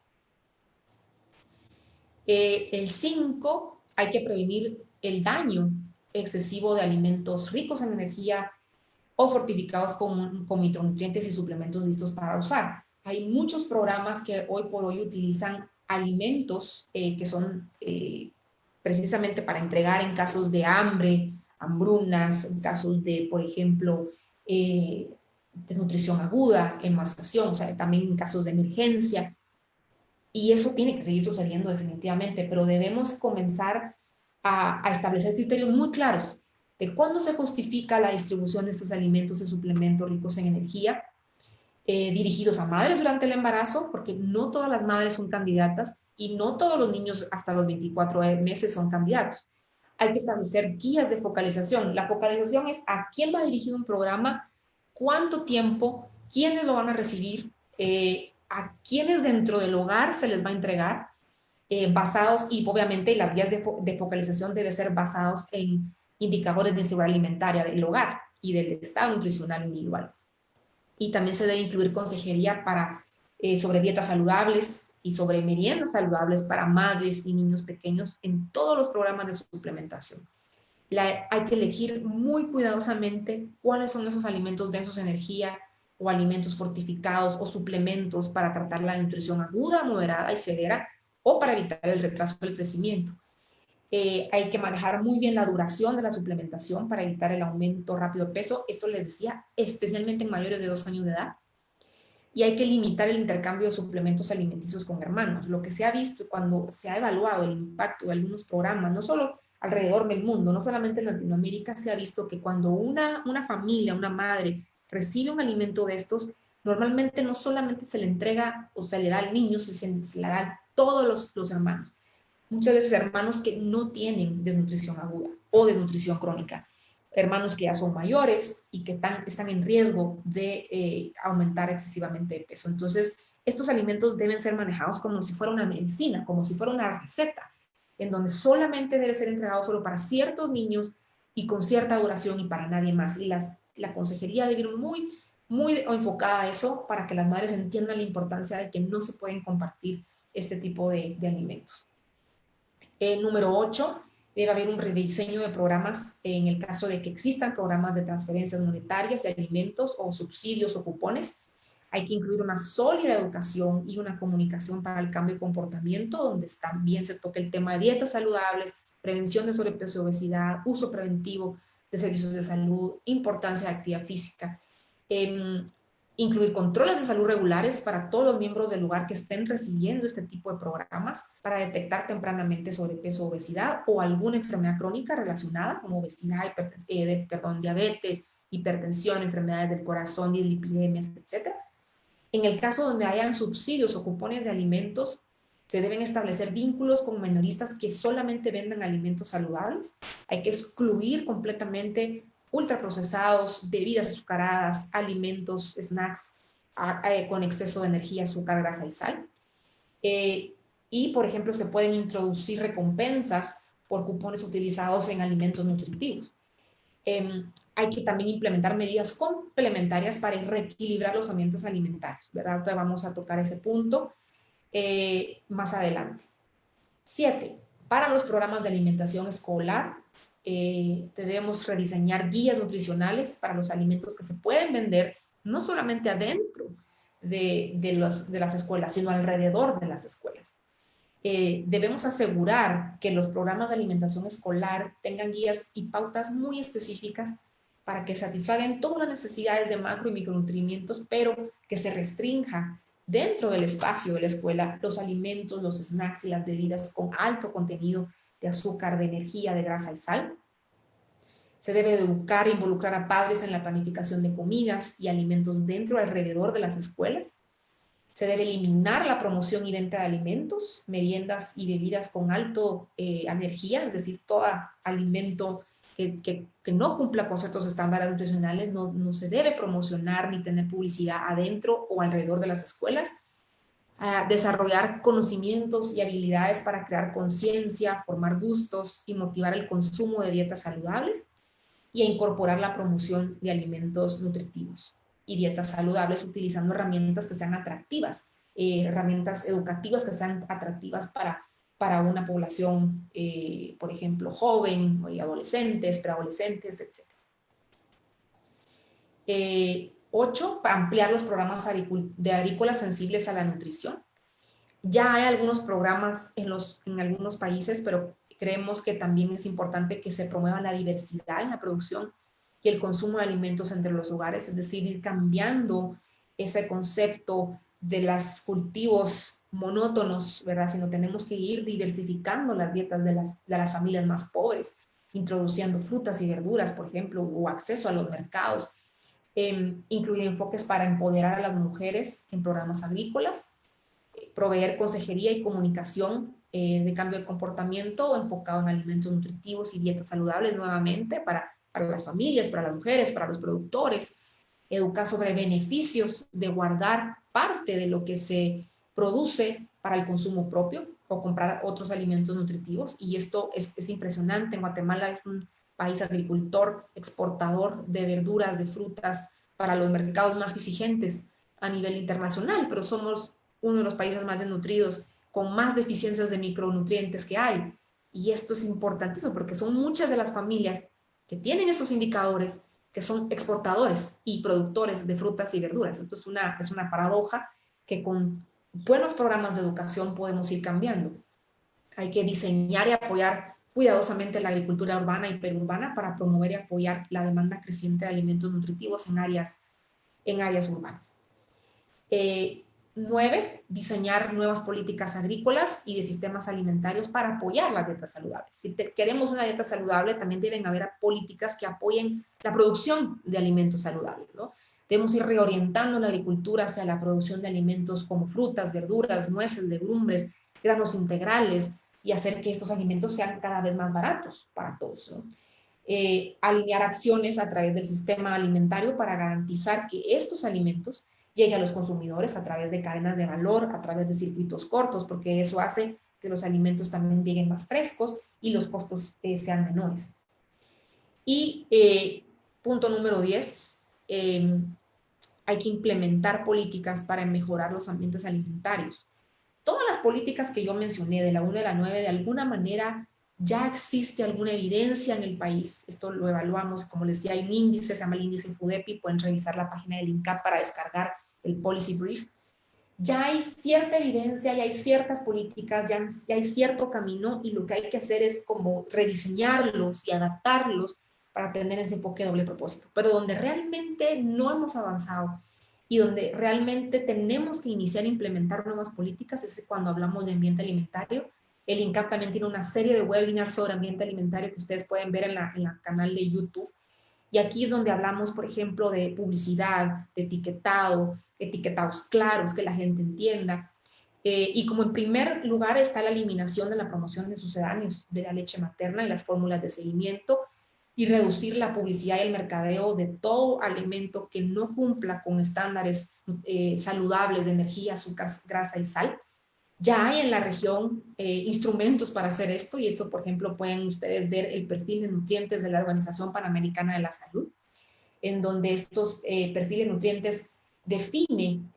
S4: El 5, hay que prevenir el daño excesivo de alimentos ricos en energía o fortificados con micronutrientes y suplementos listos para usar. Hay muchos programas que hoy por hoy utilizan alimentos que son precisamente para entregar en casos de hambre, hambrunas, en casos de, por ejemplo, desnutrición aguda, emaciación, o sea, también en casos de emergencia. Y eso tiene que seguir sucediendo definitivamente, pero debemos comenzar a establecer criterios muy claros de cuándo se justifica la distribución de estos alimentos y suplementos ricos en energía, dirigidos a madres durante el embarazo, porque no todas las madres son candidatas y no todos los niños hasta los 24 meses son candidatos. Hay que establecer guías de focalización. La focalización es a quién va dirigido un programa, cuánto tiempo, quiénes lo van a recibir, a quiénes dentro del hogar se les va a entregar, basados, y obviamente las guías de focalización deben ser basados en indicadores de seguridad alimentaria del hogar y del estado nutricional individual. Y también se debe incluir consejería sobre dietas saludables y sobre meriendas saludables para madres y niños pequeños en todos los programas de suplementación. Hay que elegir muy cuidadosamente cuáles son esos alimentos densos en energía o alimentos fortificados o suplementos para tratar la nutrición aguda, moderada y severa o para evitar el retraso del crecimiento. Hay que manejar muy bien la duración de la suplementación para evitar el aumento rápido de peso. Esto les decía, especialmente en mayores de 2 años de edad. Y hay que limitar el intercambio de suplementos alimenticios con hermanos. Lo que se ha visto cuando se ha evaluado el impacto de algunos programas, no solo alrededor del mundo, no solamente en Latinoamérica, se ha visto que cuando una familia, una madre, recibe un alimento de estos, normalmente no solamente se le entrega o se le da al niño, se le da a todos los hermanos. Muchas veces hermanos que no tienen desnutrición aguda o desnutrición crónica, hermanos que ya son mayores y que están en riesgo de aumentar excesivamente de peso. Entonces, estos alimentos deben ser manejados como si fuera una medicina, como si fuera una receta, en donde solamente debe ser entregado solo para ciertos niños y con cierta duración y para nadie más. Y la consejería debe ir muy enfocada a eso para que las madres entiendan la importancia de que no se pueden compartir este tipo de alimentos. Número 8, debe haber un rediseño de programas en el caso de que existan programas de transferencias monetarias de alimentos o subsidios o cupones. Hay que incluir una sólida educación y una comunicación para el cambio de comportamiento, donde también se toca el tema de dietas saludables, prevención de sobrepeso y obesidad, uso preventivo de servicios de salud, importancia de actividad física. Incluir controles de salud regulares para todos los miembros del lugar que estén recibiendo este tipo de programas para detectar tempranamente sobrepeso o obesidad o alguna enfermedad crónica relacionada como obesidad, diabetes, hipertensión, enfermedades del corazón, dislipidemias, etc. En el caso donde hayan subsidios o cupones de alimentos, se deben establecer vínculos con minoristas que solamente vendan alimentos saludables. Hay que excluir completamente ultraprocesados, bebidas azucaradas, alimentos, snacks con exceso de energía, azúcar, grasa y sal. Y, por ejemplo, se pueden introducir recompensas por cupones utilizados en alimentos nutritivos. Hay que también implementar medidas complementarias para reequilibrar los ambientes alimentarios, ¿verdad? Entonces vamos a tocar ese punto más adelante. 7. Para los programas de alimentación escolar, debemos rediseñar guías nutricionales para los alimentos que se pueden vender no solamente adentro de las escuelas, sino alrededor de las escuelas. Debemos asegurar que los programas de alimentación escolar tengan guías y pautas muy específicas para que satisfagan todas las necesidades de macro y micronutrientes, pero que se restrinja dentro del espacio de la escuela los alimentos, los snacks y las bebidas con alto contenido de azúcar, de energía, de grasa y sal. Se debe educar e involucrar a padres en la planificación de comidas y alimentos dentro y alrededor de las escuelas. Se debe eliminar la promoción y venta de alimentos, meriendas y bebidas con alto energía, es decir, todo alimento que no cumpla con ciertos estándares nutricionales no se debe promocionar ni tener publicidad adentro o alrededor de las escuelas. desarrollar conocimientos y habilidades para crear conciencia, formar gustos y motivar el consumo de dietas saludables, y a incorporar la promoción de alimentos nutritivos y dietas saludables utilizando herramientas que sean atractivas, herramientas educativas que sean atractivas para una población, por ejemplo, joven, adolescentes, preadolescentes, etc. 8, ampliar los programas de agrícolas sensibles a la nutrición. Ya hay algunos programas en algunos países, pero creemos que también es importante que se promueva la diversidad en la producción y el consumo de alimentos entre los hogares, es decir, ir cambiando ese concepto de los cultivos monótonos, ¿verdad? Sino tenemos que ir diversificando las dietas de las familias más pobres, introduciendo frutas y verduras, por ejemplo, o acceso a los mercados, incluir enfoques para empoderar a las mujeres en programas agrícolas, proveer consejería y comunicación de cambio de comportamiento enfocado en alimentos nutritivos y dietas saludables nuevamente para las familias, para las mujeres, para los productores, educar sobre beneficios de guardar parte de lo que se produce para el consumo propio o comprar otros alimentos nutritivos. Y esto es impresionante. En Guatemala es un país agricultor, exportador de verduras, de frutas para los mercados más exigentes a nivel internacional, pero somos uno de los países más desnutridos, con más deficiencias de micronutrientes que hay. Y esto es importantísimo porque son muchas de las familias que tienen estos indicadores que son exportadores y productores de frutas y verduras. Entonces es una paradoja que con buenos programas de educación podemos ir cambiando. Hay que diseñar y apoyar cuidadosamente la agricultura urbana y perurbana para promover y apoyar la demanda creciente de alimentos nutritivos en áreas urbanas. 9, diseñar nuevas políticas agrícolas y de sistemas alimentarios para apoyar las dietas saludables. Si queremos una dieta saludable, también deben haber políticas que apoyen la producción de alimentos saludables, ¿no? Debemos ir reorientando la agricultura hacia la producción de alimentos como frutas, verduras, nueces, legumbres, granos integrales, y hacer que estos alimentos sean cada vez más baratos para todos, ¿no? Alinear acciones a través del sistema alimentario para garantizar que estos alimentos llegue a los consumidores a través de cadenas de valor, a través de circuitos cortos, porque eso hace que los alimentos también lleguen más frescos y los costos sean menores. Y punto número 10, hay que implementar políticas para mejorar los ambientes alimentarios. Todas las políticas que yo mencioné, de la 1 a la 9, de alguna manera ya existe alguna evidencia en el país. Esto lo evaluamos, como les decía, hay un índice, se llama el índice FUDEPI, pueden revisar la página del INCAP para descargar el policy brief. Ya hay cierta evidencia, ya hay ciertas políticas, ya hay cierto camino, y lo que hay que hacer es como rediseñarlos y adaptarlos para tener ese enfoque de doble propósito. Pero donde realmente no hemos avanzado y donde realmente tenemos que iniciar a implementar nuevas políticas es cuando hablamos de ambiente alimentario. El INCAP también tiene una serie de webinars sobre ambiente alimentario que ustedes pueden ver en la canal de YouTube. Y aquí es donde hablamos, por ejemplo, de publicidad, de etiquetados claros, que la gente entienda. Y como en primer lugar está la eliminación de la promoción de sucedáneos de la leche materna y las fórmulas de seguimiento, y reducir la publicidad y el mercadeo de todo alimento que no cumpla con estándares saludables de energía, azúcar, grasa y sal. Ya hay en la región instrumentos para hacer esto, y esto, por ejemplo, pueden ustedes ver el perfil de nutrientes de la Organización Panamericana de la Salud, en donde estos perfiles de nutrientes definen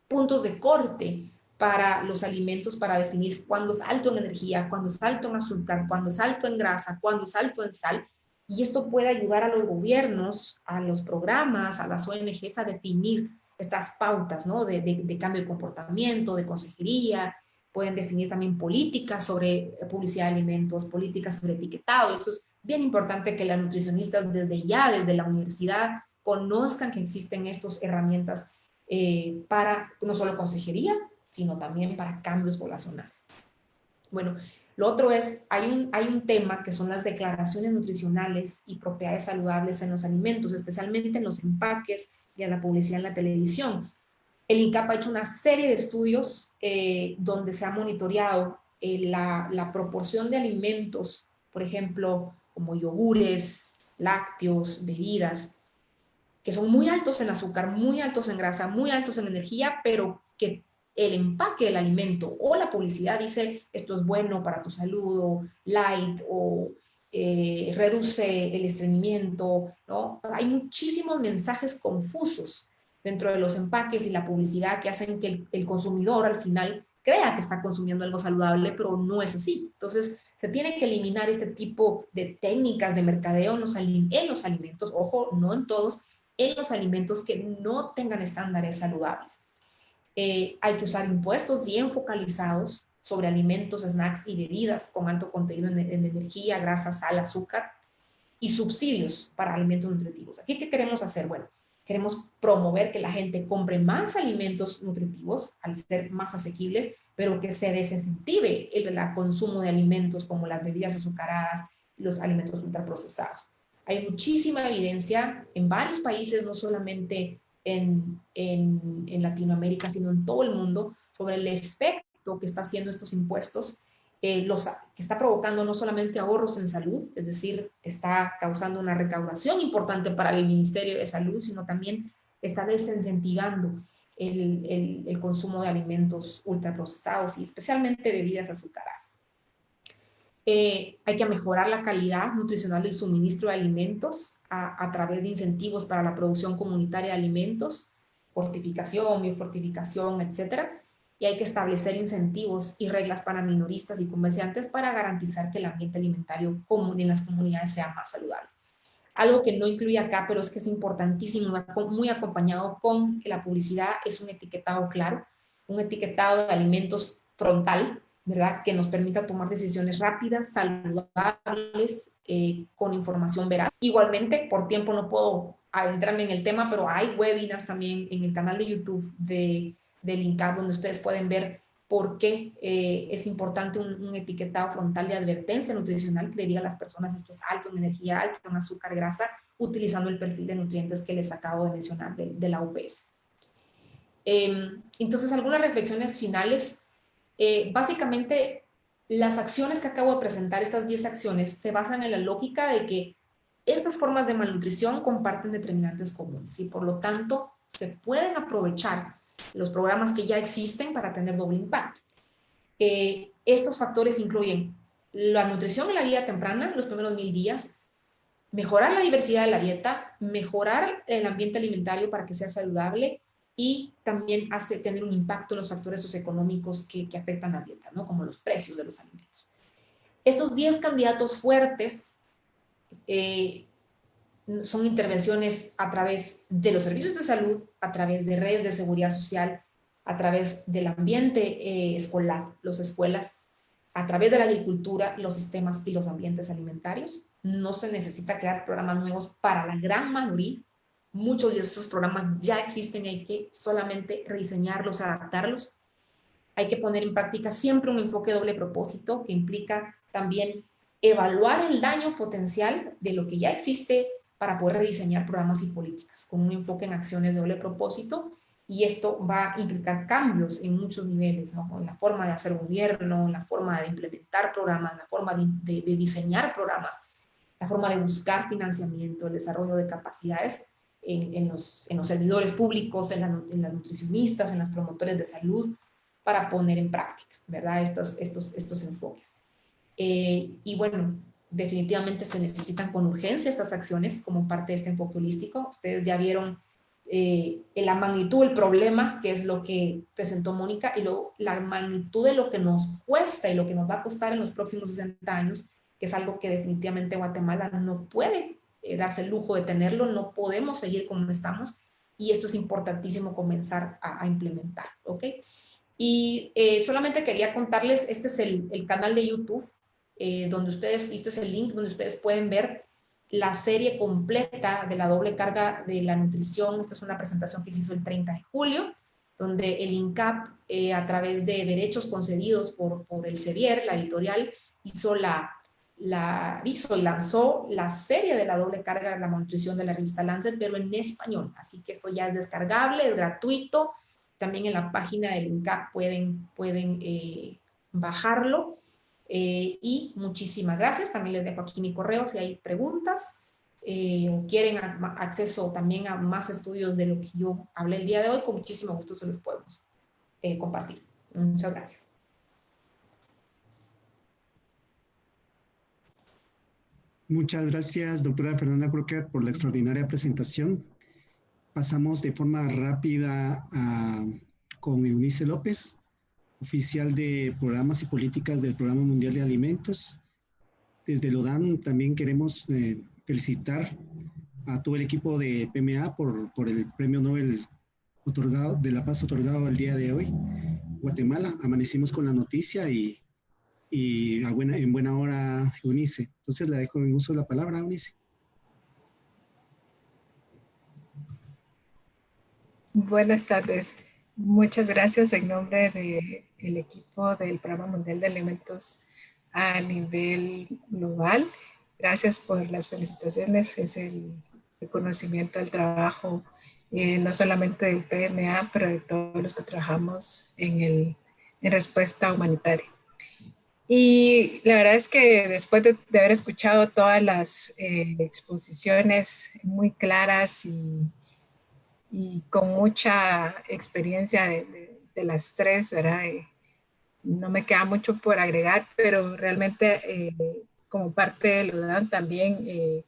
S4: puntos de corte para los alimentos, para definir cuándo es alto en energía, cuándo es alto en azúcar, cuándo es alto en grasa, cuándo es alto en sal. Y esto puede ayudar a los gobiernos, a los programas, a las ONGs a definir estas pautas, ¿no? de cambio de comportamiento, de consejería. Pueden definir también políticas sobre publicidad de alimentos, políticas sobre etiquetado. Eso es bien importante, que las nutricionistas desde la universidad conozcan que existen estas herramientas para no solo consejería, sino también para cambios poblacionales. Bueno, lo otro es, hay un tema que son las declaraciones nutricionales y propiedades saludables en los alimentos, especialmente en los empaques y en la publicidad en la televisión. El INCAP ha hecho una serie de estudios donde se ha monitoreado la proporción de alimentos, por ejemplo, como yogures, lácteos, bebidas, que son muy altos en azúcar, muy altos en grasa, muy altos en energía, pero que el empaque del alimento o la publicidad dice esto es bueno para tu salud o light o reduce el estreñimiento, ¿no? Hay muchísimos mensajes confusos dentro de los empaques y la publicidad que hacen que el consumidor al final crea que está consumiendo algo saludable, pero no es así. Entonces, se tiene que eliminar este tipo de técnicas de mercadeo en los alimentos, ojo, no en todos, en los alimentos que no tengan estándares saludables. Hay que usar impuestos bien focalizados sobre alimentos, snacks y bebidas con alto contenido en energía, grasa, sal, azúcar y subsidios para alimentos nutritivos. ¿Aquí qué queremos hacer? Bueno, queremos promover que la gente compre más alimentos nutritivos al ser más asequibles, pero que se desincentive el consumo de alimentos como las bebidas azucaradas, los alimentos ultraprocesados. Hay muchísima evidencia en varios países, no solamente en Latinoamérica, sino en todo el mundo, sobre el efecto que está haciendo estos impuestos, que está provocando no solamente ahorros en salud, es decir, está causando una recaudación importante para el Ministerio de Salud, sino también está desincentivando el consumo de alimentos ultraprocesados y especialmente bebidas azucaradas. Hay que mejorar la calidad nutricional del suministro de alimentos a través de incentivos para la producción comunitaria de alimentos, fortificación, biofortificación, etcétera. Y hay que establecer incentivos y reglas para minoristas y comerciantes para garantizar que el ambiente alimentario común en las comunidades sea más saludable. Algo que no incluye acá, pero es que es importantísimo, muy acompañado con que la publicidad es un etiquetado claro, un etiquetado de alimentos frontal, ¿verdad? Que nos permita tomar decisiones rápidas, saludables, con información veraz. Igualmente, por tiempo no puedo adentrarme en el tema, pero hay webinars también en el canal de YouTube del INCAP donde ustedes pueden ver por qué es importante un etiquetado frontal de advertencia nutricional que le diga a las personas esto es alto en energía, alto en azúcar, grasa, utilizando el perfil de nutrientes que les acabo de mencionar de la OPS. Entonces, algunas reflexiones finales. Básicamente, las acciones que acabo de presentar, estas 10 acciones, se basan en la lógica de que estas formas de malnutrición comparten determinantes comunes y por lo tanto se pueden aprovechar los programas que ya existen para tener doble impacto. Estos factores incluyen la nutrición en la vida temprana, los primeros 1000 días, mejorar la diversidad de la dieta, mejorar el ambiente alimentario para que sea saludable y también hace tener un impacto en los factores socioeconómicos que afectan la dieta, ¿no? Como los precios de los alimentos. Estos 10 candidatos fuertes son intervenciones a través de los servicios de salud, a través de redes de seguridad social, a través del ambiente escolar, las escuelas, a través de la agricultura, los sistemas y los ambientes alimentarios. No se necesita crear programas nuevos para la gran mayoría. Muchos de estos programas ya existen y hay que solamente rediseñarlos, adaptarlos. Hay que poner en práctica siempre un enfoque de doble propósito que implica también evaluar el daño potencial de lo que ya existe para poder rediseñar programas y políticas con un enfoque en acciones de doble propósito, y esto va a implicar cambios en muchos niveles, ¿no? En la forma de hacer gobierno, en la forma de implementar programas, la forma de diseñar programas, la forma de buscar financiamiento, el desarrollo de capacidades en los servidores públicos, en las nutricionistas, en los promotores de salud, para poner en práctica, ¿verdad? Estos enfoques. Y bueno, definitivamente se necesitan con urgencia estas acciones como parte de este enfoque holístico. Ustedes ya vieron la magnitud del problema, que es lo que presentó Mónica, y la magnitud de lo que nos cuesta y lo que nos va a costar en los próximos 60 años, que es algo que definitivamente Guatemala no puede darse el lujo de tenerlo, no podemos seguir como estamos, y esto es importantísimo comenzar a implementar, ¿ok? Y solamente quería contarles, este es el canal de YouTube, donde ustedes, este es el link donde ustedes pueden ver la serie completa de la doble carga de la nutrición. Esta es una presentación que se hizo el 30 de julio, donde el INCAP, a través de derechos concedidos por el CEBIER, la editorial, hizo y lanzó la serie de la doble carga de la malnutrición de la revista Lancet, pero en español. Así que esto ya es descargable, es gratuito. También en la página del INCAP pueden bajarlo. Y muchísimas gracias. También les dejo aquí mi correo si hay preguntas o quieren acceso también a más estudios de lo que yo hablé el día de hoy. Con muchísimo gusto se los podemos compartir. Muchas gracias.
S2: Muchas gracias, doctora Fernanda Crocker, por la extraordinaria presentación. Pasamos de forma rápida con Eunice López, oficial de Programas y Políticas del Programa Mundial de Alimentos. Desde el ODAN también queremos felicitar a todo el equipo de PMA por el Premio Nobel de la Paz otorgado el día de hoy. Guatemala, amanecimos con la noticia y en buena hora, Eunice. Entonces la dejo en uso la palabra, Eunice.
S6: Buenas tardes. Muchas gracias en nombre del equipo del Programa Mundial de Alimentos a nivel global. Gracias por las felicitaciones. Es el reconocimiento al trabajo, no solamente del PMA, pero de todos los que trabajamos en respuesta humanitaria. Y la verdad es que después de haber escuchado todas las exposiciones muy claras y con mucha experiencia de las tres, ¿verdad? No me queda mucho por agregar, pero realmente como parte del UDAN también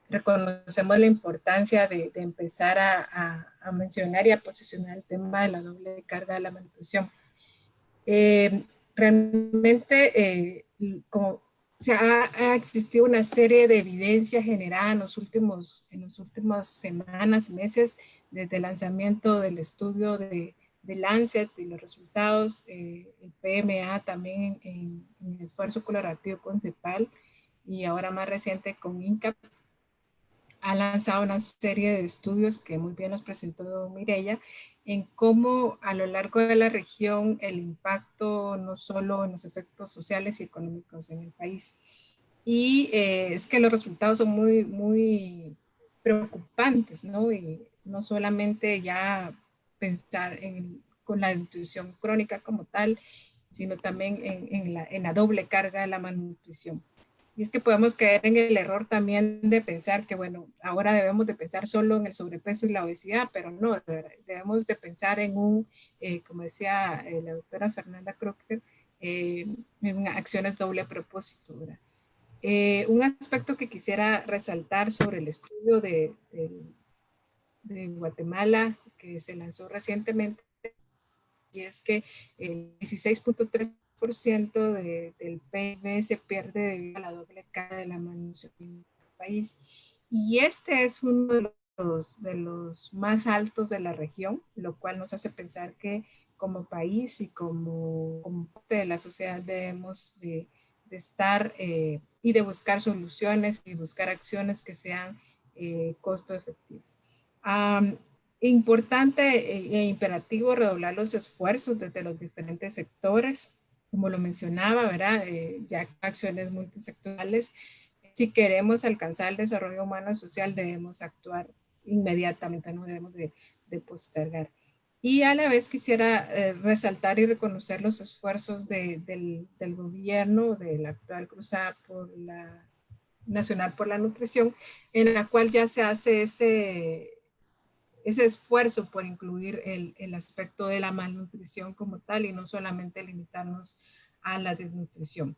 S6: reconocemos la importancia de empezar a mencionar y a posicionar el tema de la doble carga de la malnutrición. Realmente, como ha existido una serie de evidencia generada en las últimas semanas, meses, desde el lanzamiento del estudio de Lancet y los resultados, el PMA también en el esfuerzo colaborativo con CEPAL y ahora más reciente con INCAP, ha lanzado una serie de estudios que muy bien nos presentó Mireya, en cómo a lo largo de la región el impacto no solo en los efectos sociales y económicos en el país. Y es que los resultados son muy, muy preocupantes, ¿no? Y no solamente ya pensar con la nutrición crónica como tal, sino también en la doble carga de la malnutrición. Y es que podemos caer en el error también de pensar que, bueno, ahora debemos de pensar solo en el sobrepeso y la obesidad, pero no, debemos de pensar en como decía la doctora Fernanda Crocker, en acciones doble propósito, ¿verdad? Un aspecto que quisiera resaltar sobre el estudio de Guatemala, que se lanzó recientemente, y es que el 16.3% del PIB se pierde debido a la doble carga de la malnutrición en el país. Y este es uno de los más altos de la región, lo cual nos hace pensar que como país y como parte de la sociedad debemos de estar y de buscar soluciones y buscar acciones que sean costo efectivas. Importante e imperativo redoblar los esfuerzos desde los diferentes sectores, como lo mencionaba, ¿verdad? Ya acciones multisectoriales. Si queremos alcanzar el desarrollo humano y social, debemos actuar inmediatamente, no debemos de postergar. Y a la vez quisiera resaltar y reconocer los esfuerzos del gobierno, de la actual Cruzada Nacional por la Nutrición, en la cual ya se hace ese esfuerzo por incluir el aspecto de la malnutrición como tal y no solamente limitarnos a la desnutrición.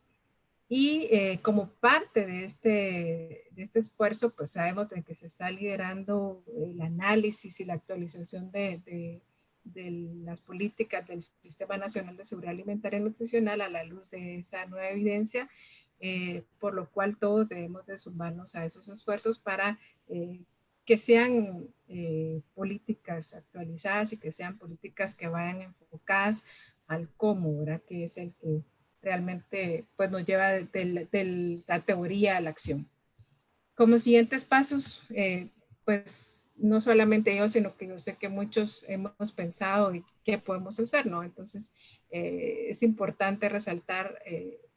S6: Y como parte de este esfuerzo, pues sabemos de que se está liderando el análisis y la actualización de las políticas del Sistema Nacional de Seguridad Alimentaria y Nutricional a la luz de esa nueva evidencia, por lo cual todos debemos de sumarnos a esos esfuerzos para que sean políticas actualizadas y que sean políticas que vayan enfocadas al cómo, ¿verdad? Que es el que realmente pues, nos lleva de la teoría a la acción. Como siguientes pasos, pues no solamente yo, sino que yo sé que muchos hemos pensado y qué podemos hacer, ¿no? Entonces, es importante resaltar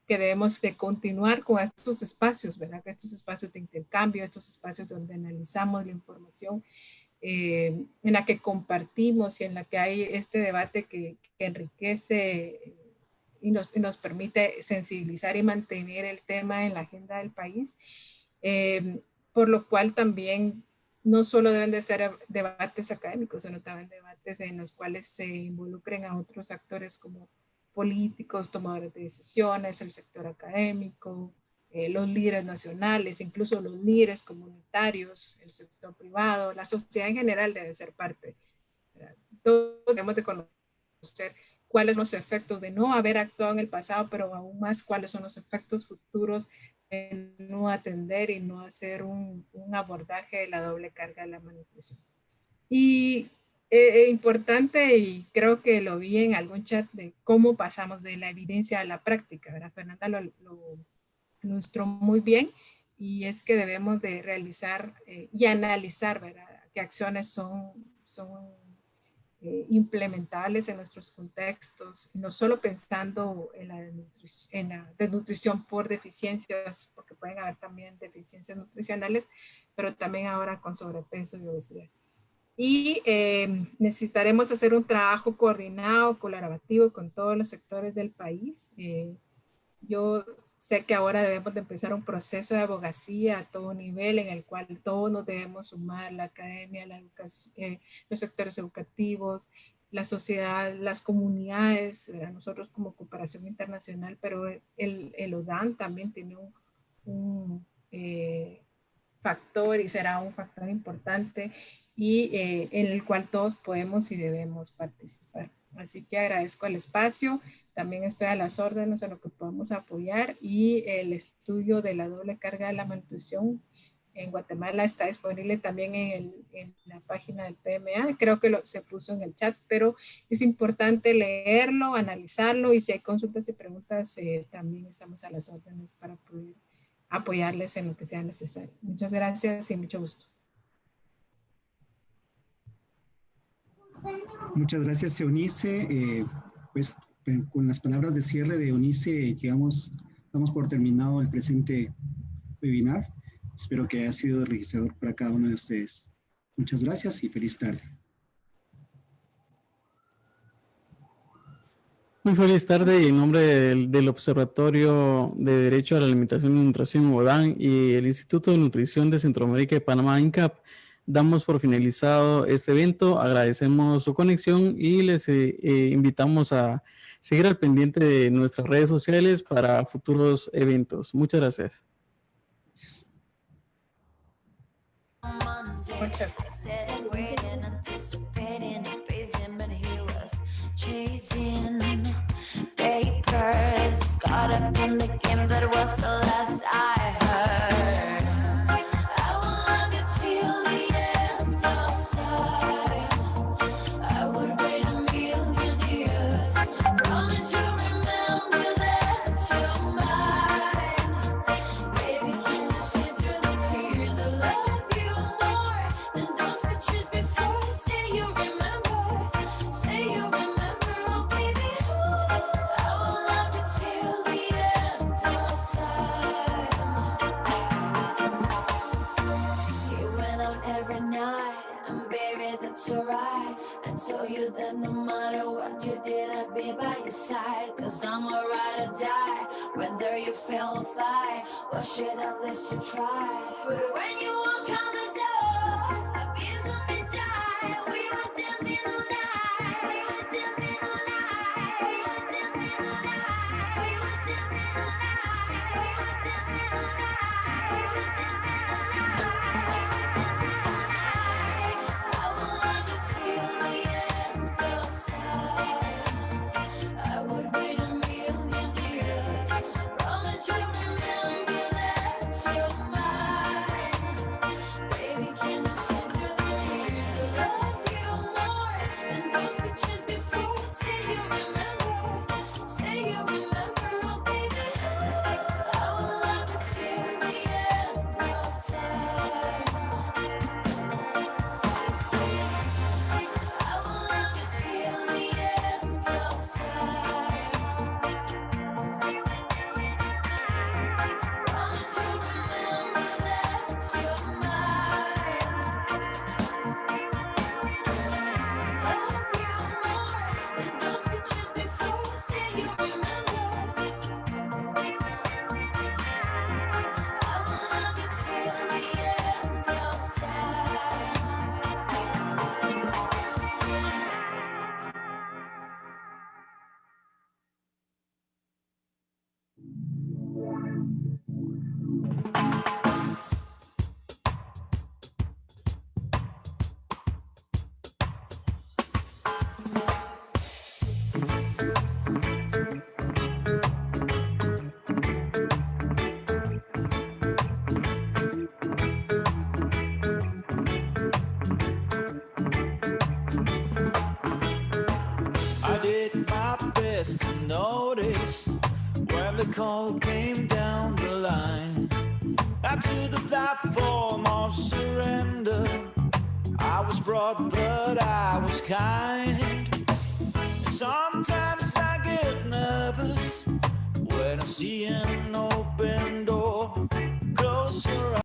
S6: que debemos de continuar con estos espacios, ¿verdad? Estos espacios de intercambio, estos espacios donde analizamos la información, en la que compartimos y en la que hay este debate que enriquece y nos permite sensibilizar y mantener el tema en la agenda del país, por lo cual también no solo deben de ser debates académicos, sino también debates debates en los cuales se involucren a otros actores como políticos, tomadores de decisiones, el sector académico, los líderes nacionales, incluso los líderes comunitarios, el sector privado, la sociedad en general debe ser parte. Todos debemos de conocer cuáles son los efectos de no haber actuado en el pasado, pero aún más cuáles son los efectos futuros de no atender y no hacer un abordaje de la doble carga de la malnutrición. Y importante, y creo que lo vi en algún chat, de cómo pasamos de la evidencia a la práctica, ¿verdad? Fernanda lo ilustró muy bien, y es que debemos de realizar y analizar, ¿verdad?, qué acciones son implementables en nuestros contextos, no solo pensando en la desnutrición por deficiencias, porque pueden haber también deficiencias nutricionales, pero también ahora con sobrepeso y obesidad. Y necesitaremos hacer un trabajo coordinado, colaborativo con todos los sectores del país. Yo sé que ahora debemos de empezar un proceso de abogacía a todo nivel en el cual todos nos debemos sumar, la academia, la educación, los sectores educativos, la sociedad, las comunidades, nosotros como cooperación internacional, pero el ODAN también tiene un factor y será un factor importante, y en el cual todos podemos y debemos participar. Así que agradezco el espacio. También estoy a las órdenes a lo que podemos apoyar, y el estudio de la doble carga de la malnutrición en Guatemala está disponible también en la página del PMA. Creo que se puso en el chat, pero es importante leerlo, analizarlo, y si hay consultas y preguntas, también estamos a las órdenes para poder apoyarles en lo que sea necesario. Muchas gracias y mucho gusto.
S2: Muchas gracias, Eunice. Pues con las palabras de cierre de Eunice, damos por terminado el presente webinar. Espero que haya sido enriquecedor para cada uno de ustedes. Muchas gracias y feliz tarde.
S1: Muy feliz tarde, y en nombre del Observatorio de Derecho a la Alimentación y Nutrición ODAN y el Instituto de Nutrición de Centroamérica y Panamá, INCAP, damos por finalizado este evento. Agradecemos su conexión y les invitamos a seguir al pendiente de nuestras redes sociales para futuros eventos. Muchas gracias.
S6: Muchas gracias.
S7: Got up in the game, that was the last I heard. I will love you till the end of time. I would wait a million years. Promise you'll remember that you're mine. Baby, can you see through the tears? I love you more than those pictures before. Say you remember, say you remember, oh baby. I will love you till the end of time. You went out every night, and baby, that's alright. I told you that no matter what you did, I'd be by your side. Cause I'm a ride or die, whether you fail or fly. Well, shit, at least you tried. But when you walk out the door, I feel something die. We were dancing all night. We were dancing all night. We were dancing all night. We were dancing all night. We were dancing all night. We were dancing all night. I will love you till the end of time. I would wait a million years. Promise you'll remember that you're mine. Baby, can you see through the tears? I love you more than those pictures before. Say you remember, oh baby. I will love you till the end of
S8: notice when the call came down the line. Up to the platform of surrender, I was broad but I was kind. And sometimes I get nervous when I see an open door. Close your eyes.